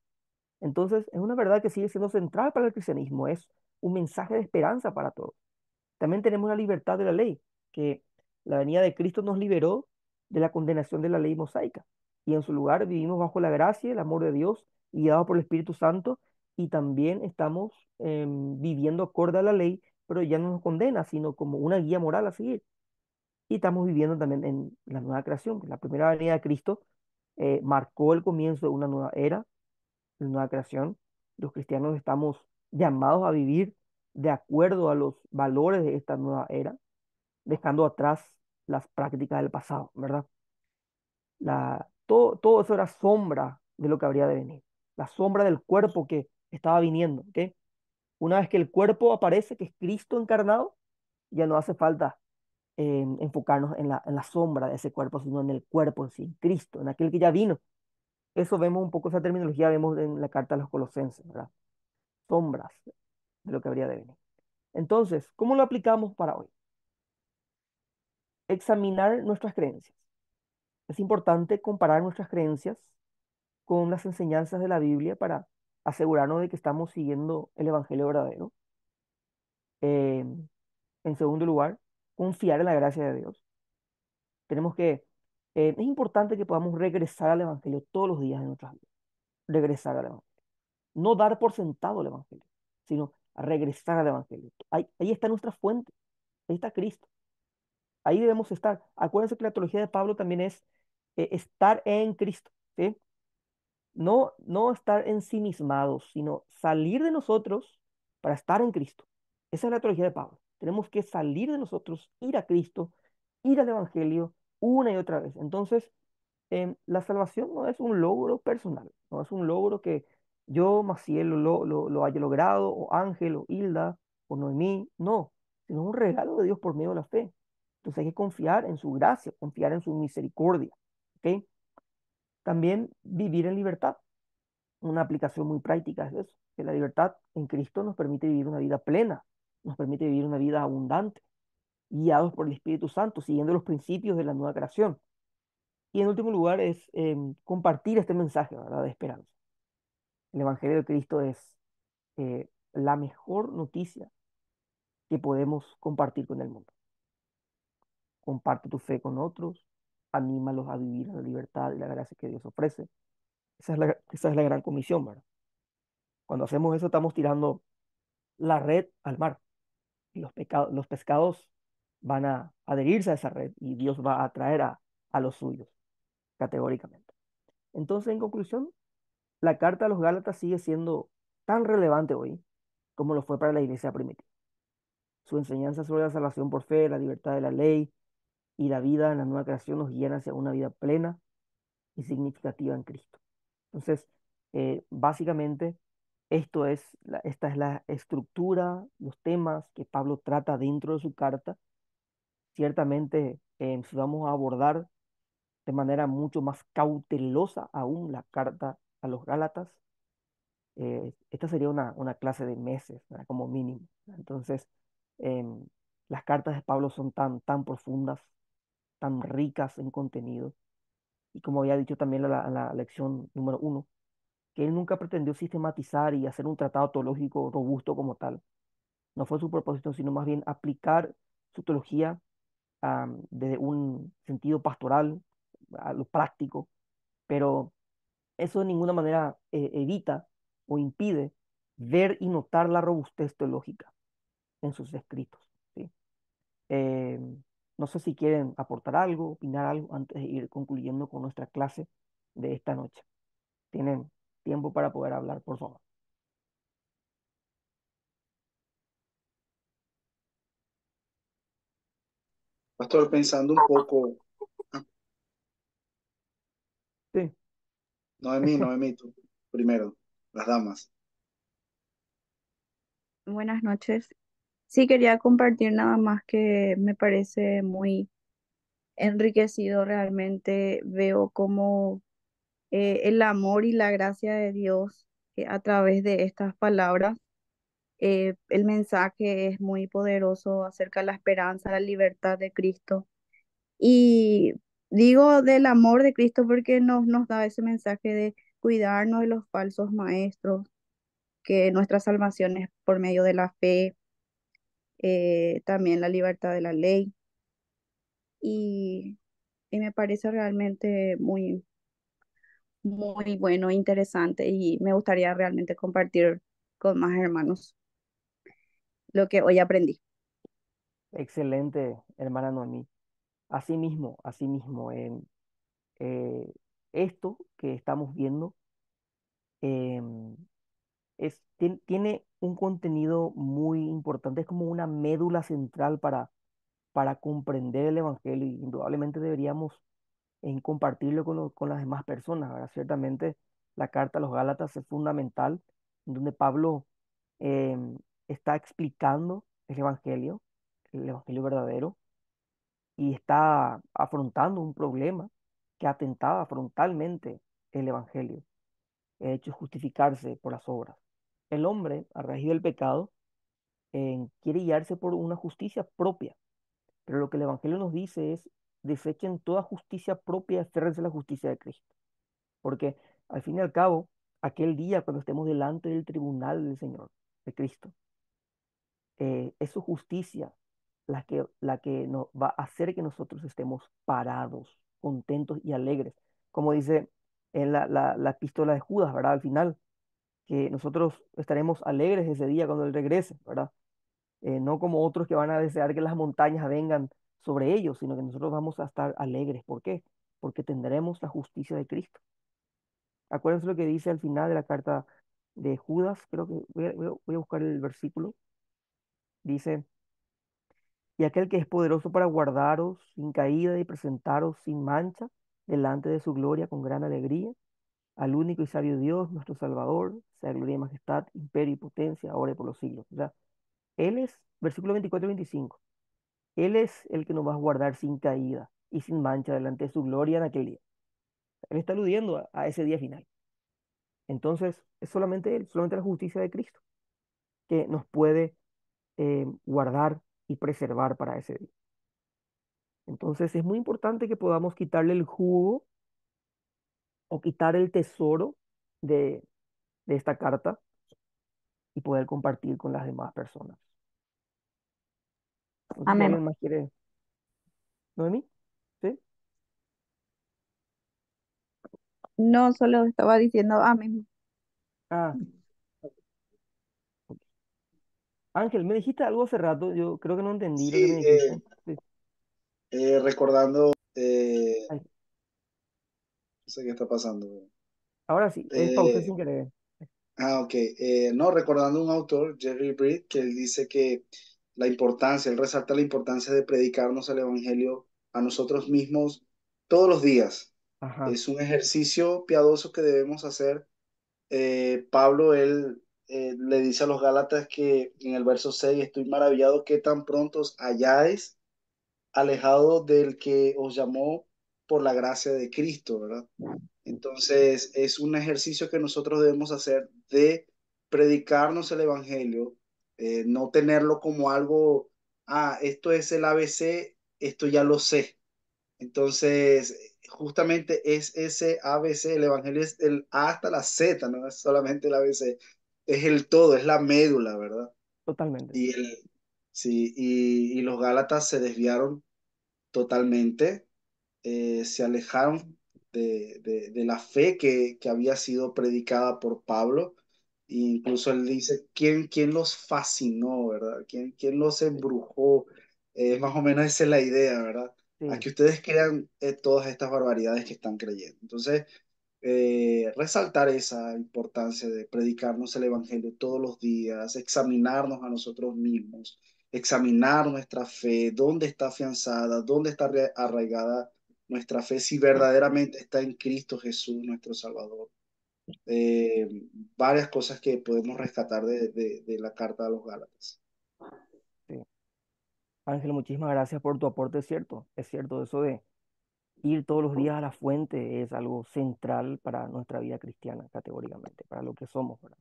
A: Entonces, es una verdad que sigue siendo central para el cristianismo, es un mensaje de esperanza para todos. También tenemos la libertad de la ley, que la venida de Cristo nos liberó de la condenación de la ley mosaica. Y en su lugar vivimos bajo la gracia, el amor de Dios, y guiados por el Espíritu Santo, y también estamos viviendo acorde a la ley, pero ya no nos condena, sino como una guía moral a seguir. Y estamos viviendo también en la nueva creación, que la primera venida de Cristo marcó el comienzo de una nueva era, de nueva creación. Los cristianos estamos llamados a vivir de acuerdo a los valores de esta nueva era, dejando atrás las prácticas del pasado, ¿verdad? Todo eso era sombra de lo que habría de venir. la sombra del cuerpo que estaba viniendo, ¿ok? Una vez que el cuerpo aparece, que es Cristo encarnado, ya no hace falta enfocarnos en la sombra de ese cuerpo, sino en el cuerpo en sí, en Cristo, en aquel que ya vino. Eso vemos un poco, esa terminología vemos en la carta a los Colosenses, ¿verdad? Sombras de lo que habría de venir. Entonces, ¿cómo lo aplicamos para hoy? Examinar nuestras creencias. Es importante comparar nuestras creencias con las enseñanzas de la Biblia para asegurarnos de que estamos siguiendo el Evangelio verdadero. Eh, en segundo lugar, confiar en la gracia de Dios. Tenemos que, es importante que podamos regresar al Evangelio todos los días de nuestras vidas. Regresar al Evangelio. No dar por sentado el Evangelio, sino a regresar al Evangelio. Ahí está nuestra fuente, ahí está Cristo. Ahí debemos estar. Acuérdense que la teología de Pablo también es estar en Cristo, ¿sí? No, no estar ensimismados, sino salir de nosotros para estar en Cristo. Esa es la teología de Pablo. Tenemos que salir de nosotros, ir a Cristo, ir al Evangelio una y otra vez. Entonces, la salvación no es un logro personal, no es un logro que yo, Maciel, lo haya logrado, o Ángel, o Hilda, o Noemí, no, sino un regalo de Dios por medio de la fe. Entonces hay que confiar en su gracia, confiar en su misericordia, ¿ok? También vivir en libertad. Una aplicación muy práctica es eso, que la libertad en Cristo nos permite vivir una vida plena, nos permite vivir una vida abundante, guiados por el Espíritu Santo, siguiendo los principios de la nueva creación. Y en último lugar es compartir este mensaje, ¿verdad? De esperanza. El Evangelio de Cristo es la mejor noticia que podemos compartir con el mundo. Comparte tu fe con otros, anímalos a vivir en la libertad y la gracia que Dios ofrece. Esa es la gran comisión, ¿verdad? Cuando hacemos eso estamos tirando la red al mar y los pescados van a adherirse a esa red y Dios va a atraer a los suyos, categóricamente. Entonces, en conclusión, la carta a los Gálatas sigue siendo tan relevante hoy como lo fue para la iglesia primitiva. Su enseñanza sobre la salvación por fe, la libertad de la ley y la vida en la nueva creación nos guían hacia una vida plena y significativa en Cristo. Entonces, básicamente, esta es la estructura, los temas que Pablo trata dentro de su carta. Ciertamente, si vamos a abordar de manera mucho más cautelosa aún la carta a los Gálatas, esta sería una clase de meses, ¿verdad? Como mínimo. Entonces, em, las cartas de Pablo son tan profundas, tan ricas en contenido. Y como había dicho también en la lección número uno, que él nunca pretendió sistematizar y hacer un tratado teológico robusto como tal. No fue su propósito, sino más bien aplicar su teología desde un sentido pastoral, a lo práctico, pero eso de ninguna manera evita o impide ver y notar la robustez teológica en sus escritos, ¿sí? Eh, no sé si quieren aportar algo, opinar algo antes de ir concluyendo con nuestra clase de esta noche. Tienen tiempo para poder hablar, por favor.
C: Pastor, pensando un poco, ah,
A: Sí,
C: Noemí, Noemí, tú primero, las damas.
B: Buenas noches. Sí, quería compartir nada más que me parece muy enriquecido realmente. Veo como el amor y la gracia de Dios a través de estas palabras. El mensaje es muy poderoso acerca de la esperanza, la libertad de Cristo. Y digo del amor de Cristo porque nos da ese mensaje de cuidarnos de los falsos maestros, que nuestra salvación es por medio de la fe, también la libertad de la ley. Y, y me parece realmente muy, muy bueno, interesante y me gustaría realmente compartir con más hermanos lo que hoy aprendí.
A: excelente, hermana Noemí. Así mismo, eh, esto que estamos viendo em, tiene un contenido muy importante, es como una médula central para comprender el Evangelio y indudablemente deberíamos compartirlo con las demás personas, ¿verdad? Ciertamente, la carta a los Gálatas es fundamental, en donde Pablo em, está explicando el evangelio verdadero, y está afrontando un problema que atentaba frontalmente el evangelio, el hecho de justificarse por las obras. El hombre, a raíz del pecado, quiere guiarse por una justicia propia, pero lo que el evangelio nos dice es: desechen toda justicia propia y aférrense a la justicia de Cristo. Porque al fin y al cabo, aquel día cuando estemos delante del tribunal del Señor, de Cristo, es su justicia la que nos va a hacer que nosotros estemos parados, contentos y alegres. Como dice en la epístola de Judas, ¿verdad? Al final, que nosotros estaremos alegres ese día cuando Él regrese, ¿verdad? No como otros que van a desear que las montañas vengan sobre ellos, sino que nosotros vamos a estar alegres. ¿Por qué? Porque tendremos la justicia de Cristo. Acuérdense lo que dice al final de la carta de Judas, creo que voy a buscar el versículo. Dice: y aquel que es poderoso para guardaros sin caída y presentaros sin mancha delante de su gloria con gran alegría, al único y sabio Dios, nuestro Salvador, sea gloria y majestad, imperio y potencia, ahora y por los siglos. O sea, Él es, versículo 24 y 25, Él es el que nos va a guardar sin caída y sin mancha delante de su gloria en aquel día. Él está aludiendo a ese día final. Entonces, es solamente Él, solamente la justicia de Cristo, que nos puede guardar y preservar para ese día. Entonces, es muy importante que podamos quitarle el jugo o quitar el tesoro de, de esta carta y poder compartir con las demás personas. No sé si
B: Amén.
A: alguien más quiere. ¿Noemí? ¿Sí?
B: No solo estaba diciendo amén.
A: Ah, Ángel, me dijiste algo hace rato, yo creo que no entendí lo que me
C: Sí,
A: dijiste. Sí.
C: recordando,
A: Ay,
C: no sé qué está pasando.
A: ahora sí, pausé
C: Eh,
A: sin querer.
C: ok. No, recordando un autor, Jerry Britt, que él dice que la importancia, él resalta la importancia de predicarnos el Evangelio a nosotros mismos todos los días.
A: Ajá,
C: Es un ejercicio piadoso que debemos hacer. Pablo, él le dice a los Gálatas que en el verso 6: estoy maravillado que tan pronto os hayáis alejado del que os llamó por la gracia de Cristo, ¿verdad? Entonces, es un ejercicio que nosotros debemos hacer de predicarnos el Evangelio, no tenerlo como algo: esto es el ABC, esto ya lo sé. Entonces, justamente es ese ABC, el Evangelio es el A hasta la Z, no es solamente el ABC, es el todo, es la médula, ¿verdad?
A: totalmente.
C: Y, sí, y los Gálatas se desviaron totalmente, se alejaron de la fe que había sido predicada por Pablo. E incluso él dice: ¿quién los fascinó, verdad? ¿Quién los embrujó? Más o menos esa es la idea, ¿verdad? A
A: Sí,
C: que ustedes crean todas estas barbaridades que están creyendo. Entonces, resaltar esa importancia de predicarnos el Evangelio todos los días, examinarnos a nosotros mismos, examinar nuestra fe, dónde está afianzada, dónde está arraigada nuestra fe, si verdaderamente está en Cristo Jesús, nuestro Salvador. Eh, Varias cosas que podemos rescatar de la carta a los Gálatas.
A: sí. Ángel, muchísimas gracias por tu aporte, es cierto, eso de ir todos los días a la fuente es algo central para nuestra vida cristiana, categóricamente, para lo que somos, ¿verdad?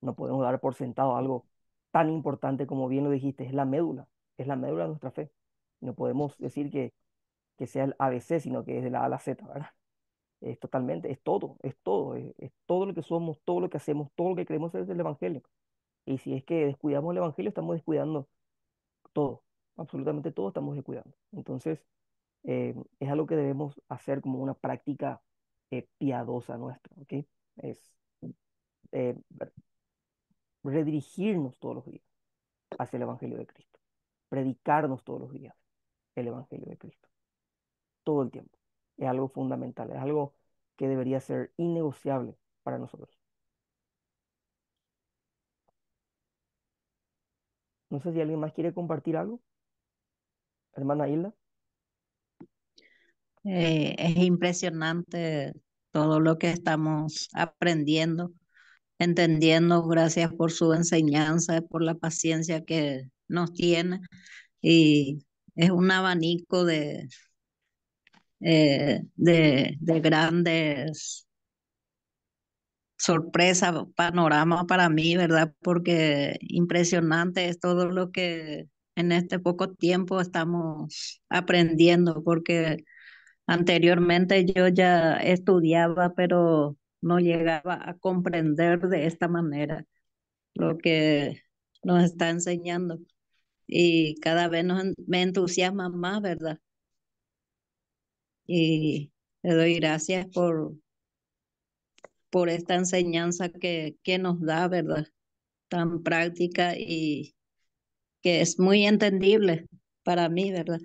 A: No podemos dar por sentado algo tan importante como bien lo dijiste, es la médula de nuestra fe. No podemos decir que sea el ABC, sino que es de la A a la Z, ¿verdad? Es totalmente, es todo lo que somos, todo lo que hacemos, todo lo que creemos es del Evangelio. Y si es que descuidamos el Evangelio, estamos descuidando todo, absolutamente todo estamos descuidando. Entonces, es algo que debemos hacer como una práctica piadosa nuestra, ¿ok? Es eh, redirigirnos todos los días hacia el Evangelio de Cristo, predicarnos todos los días el Evangelio de Cristo, todo el tiempo. Es algo fundamental, es algo que debería ser innegociable para nosotros. No sé si alguien más quiere compartir algo, hermana Hilda.
D: Es impresionante todo lo que estamos aprendiendo, entendiendo. Gracias por su enseñanza, por la paciencia que nos tiene. Y es un abanico de grandes sorpresa, panorama para mí, ¿verdad? Porque impresionante es todo lo que en este poco tiempo estamos aprendiendo, porque anteriormente yo ya estudiaba, pero no llegaba a comprender de esta manera lo que nos está enseñando. Y cada vez me entusiasma más, ¿verdad? Y le doy gracias por esta enseñanza que nos da, ¿verdad? Tan práctica y que es muy entendible para mí, ¿verdad?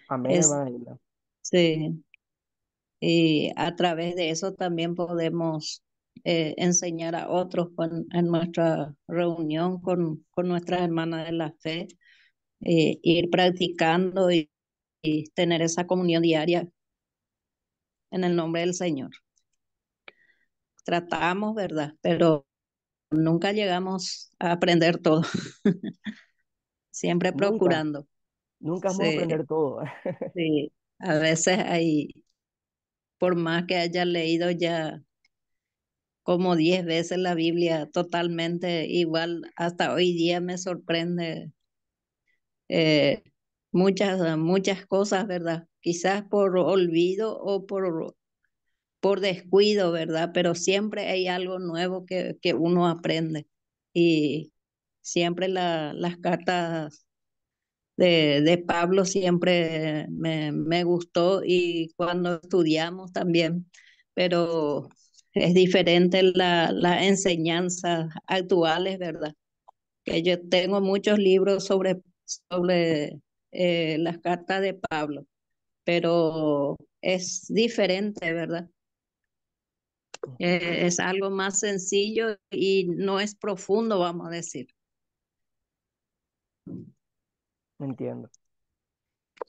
A: Amén,
D: Es,
A: hermana Hilda.
D: sí, y a través de eso también podemos enseñar a otros en nuestra reunión con nuestras hermanas de la fe, ir practicando y tener esa comunión diaria en el nombre del Señor. Tratamos, ¿verdad? Pero nunca llegamos a aprender todo, siempre
A: Nunca,
D: procurando.
A: nunca vamos a
D: Sí,
A: aprender todo.
D: sí. A veces hay, por más que haya leído ya como 10 veces la Biblia totalmente igual, hasta hoy día me sorprende eh, muchas cosas, ¿verdad? Quizás por olvido o por descuido, ¿verdad? Pero siempre hay algo nuevo que uno aprende. Y siempre las cartas de Pablo siempre me gustó y cuando estudiamos también, pero es diferente las enseñanzas actuales, ¿verdad? Que yo tengo muchos libros sobre las cartas de Pablo, pero es diferente, ¿verdad? Es algo más sencillo y no es profundo, vamos a decir.
A: Entiendo.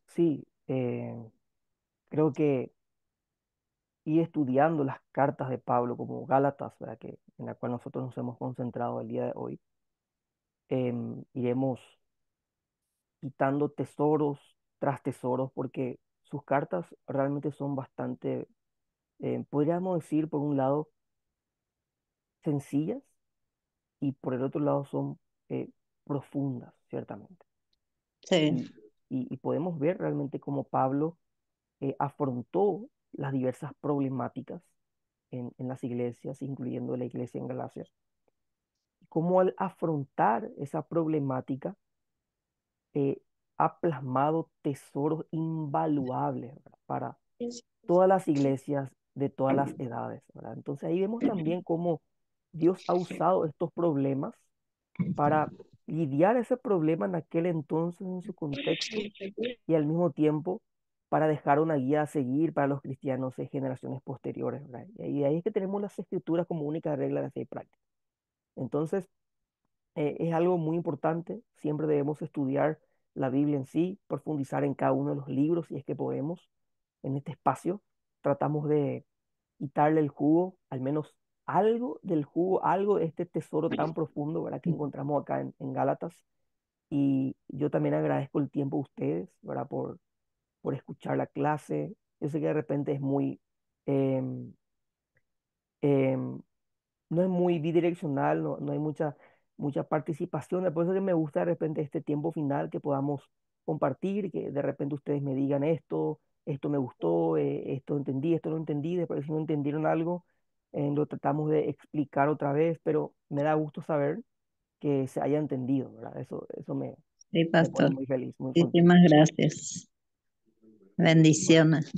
A: Sí, creo que ir estudiando las cartas de Pablo como Gálatas, ¿verdad? En la cual nosotros nos hemos concentrado el día de hoy, iremos quitando tesoros tras tesoros porque sus cartas realmente son bastante, podríamos decir, por un lado, sencillas y por el otro lado son profundas, ciertamente.
D: Sí,
A: Y, y podemos ver realmente cómo Pablo afrontó las diversas problemáticas en las iglesias, incluyendo la iglesia en Galacia, y cómo al afrontar esa problemática eh, ha plasmado tesoros invaluables, ¿verdad? Para todas las iglesias de todas las edades, ¿verdad? Entonces ahí vemos también cómo Dios ha usado estos problemas para lidiar ese problema en aquel entonces en su contexto y al mismo tiempo para dejar una guía a seguir para los cristianos de generaciones posteriores, ¿verdad? Y ahí es que tenemos las escrituras como única regla de fe y práctica. Entonces, es algo muy importante, siempre debemos estudiar la Biblia en sí, profundizar en cada uno de los libros si es que podemos. En este espacio tratamos de quitarle el jugo, al menos algo del jugo, algo de este tesoro tan profundo, ¿verdad? Que encontramos acá en Gálatas. Y yo también agradezco el tiempo a ustedes, ¿verdad? Por escuchar la clase. Yo sé que de repente es muy, em, em, no es muy bidireccional, no hay mucha participación. Por eso que me gusta de repente este tiempo final que podamos compartir, que de repente ustedes me digan esto me gustó, esto entendí, esto no entendí, después si no entendieron algo, lo tratamos de explicar otra vez, pero me da gusto saber que se haya entendido, ¿verdad? Eso
D: sí,
A: me pone
D: pastor.
A: muy feliz, muy contento.
D: Muchísimas gracias.
A: Bueno,
D: Bendiciones.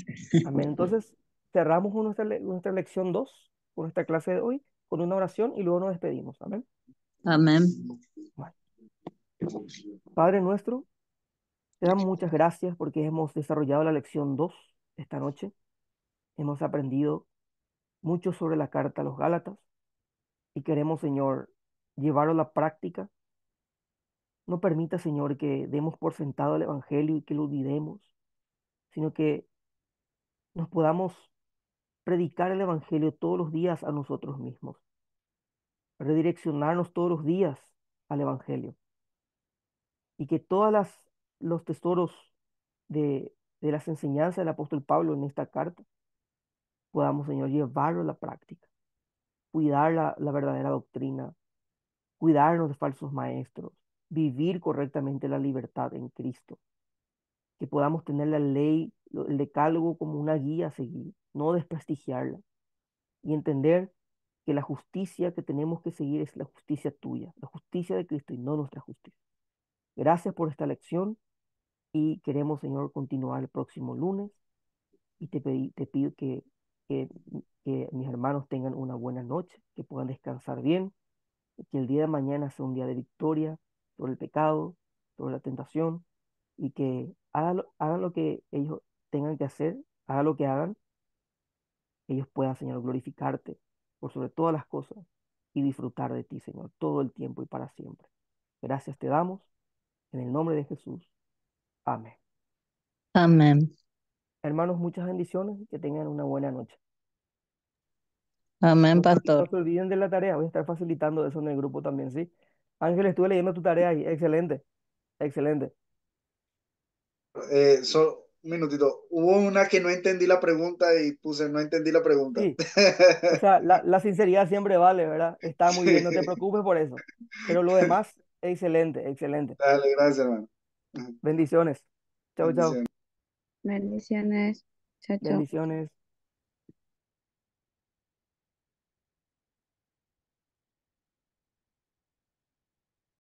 A: amén. Entonces, cerramos con nuestra lección 2 con esta clase de hoy, con una oración y luego nos despedimos. Amén.
D: Amén.
A: Bueno, Padre nuestro, te damos muchas gracias porque hemos desarrollado la lección 2 esta noche. Hemos aprendido mucho sobre la carta a los Gálatas y queremos, Señor, llevarlo a la práctica. No permita, Señor, que demos por sentado el Evangelio y que lo olvidemos, sino que nos podamos predicar el Evangelio todos los días a nosotros mismos, redireccionarnos todos los días al Evangelio y que los tesoros de las enseñanzas del apóstol Pablo en esta carta podamos, Señor, llevarlo a la práctica, cuidar la verdadera doctrina, cuidarnos de falsos maestros, vivir correctamente la libertad en Cristo, que podamos tener la ley, el decálogo como una guía a seguir, no desprestigiarla y entender que la justicia que tenemos que seguir es la justicia tuya, la justicia de Cristo y no nuestra justicia. Gracias por esta lección y queremos, Señor, continuar el próximo lunes y te pido que, que mis hermanos tengan una buena noche, que puedan descansar bien, que el día de mañana sea un día de victoria sobre el pecado, sobre la tentación y que hagan lo que ellos tengan que hacer, hagan lo que hagan, ellos puedan, Señor, glorificarte por sobre todas las cosas y disfrutar de ti, Señor, todo el tiempo y para siempre. Gracias te damos en el nombre de Jesús. Amén.
D: Amén.
A: Hermanos, muchas bendiciones y que tengan una buena noche.
D: Amén,
A: No
D: pastor.
A: se olviden de la tarea, voy a estar facilitando eso en el grupo también, ¿sí? Ángel, estuve leyendo tu tarea ahí, excelente, excelente.
C: Un minutito. Hubo una que no entendí la pregunta y puse no entendí la pregunta.
A: Sí, o sea, la sinceridad siempre vale, ¿verdad? Está muy bien, no te preocupes por eso. Pero lo demás, excelente, excelente.
C: Dale, gracias, hermano.
A: Bendiciones. Chao, chao.
C: Bendiciones.
B: Bendiciones. Chao, chao.
A: Bendiciones.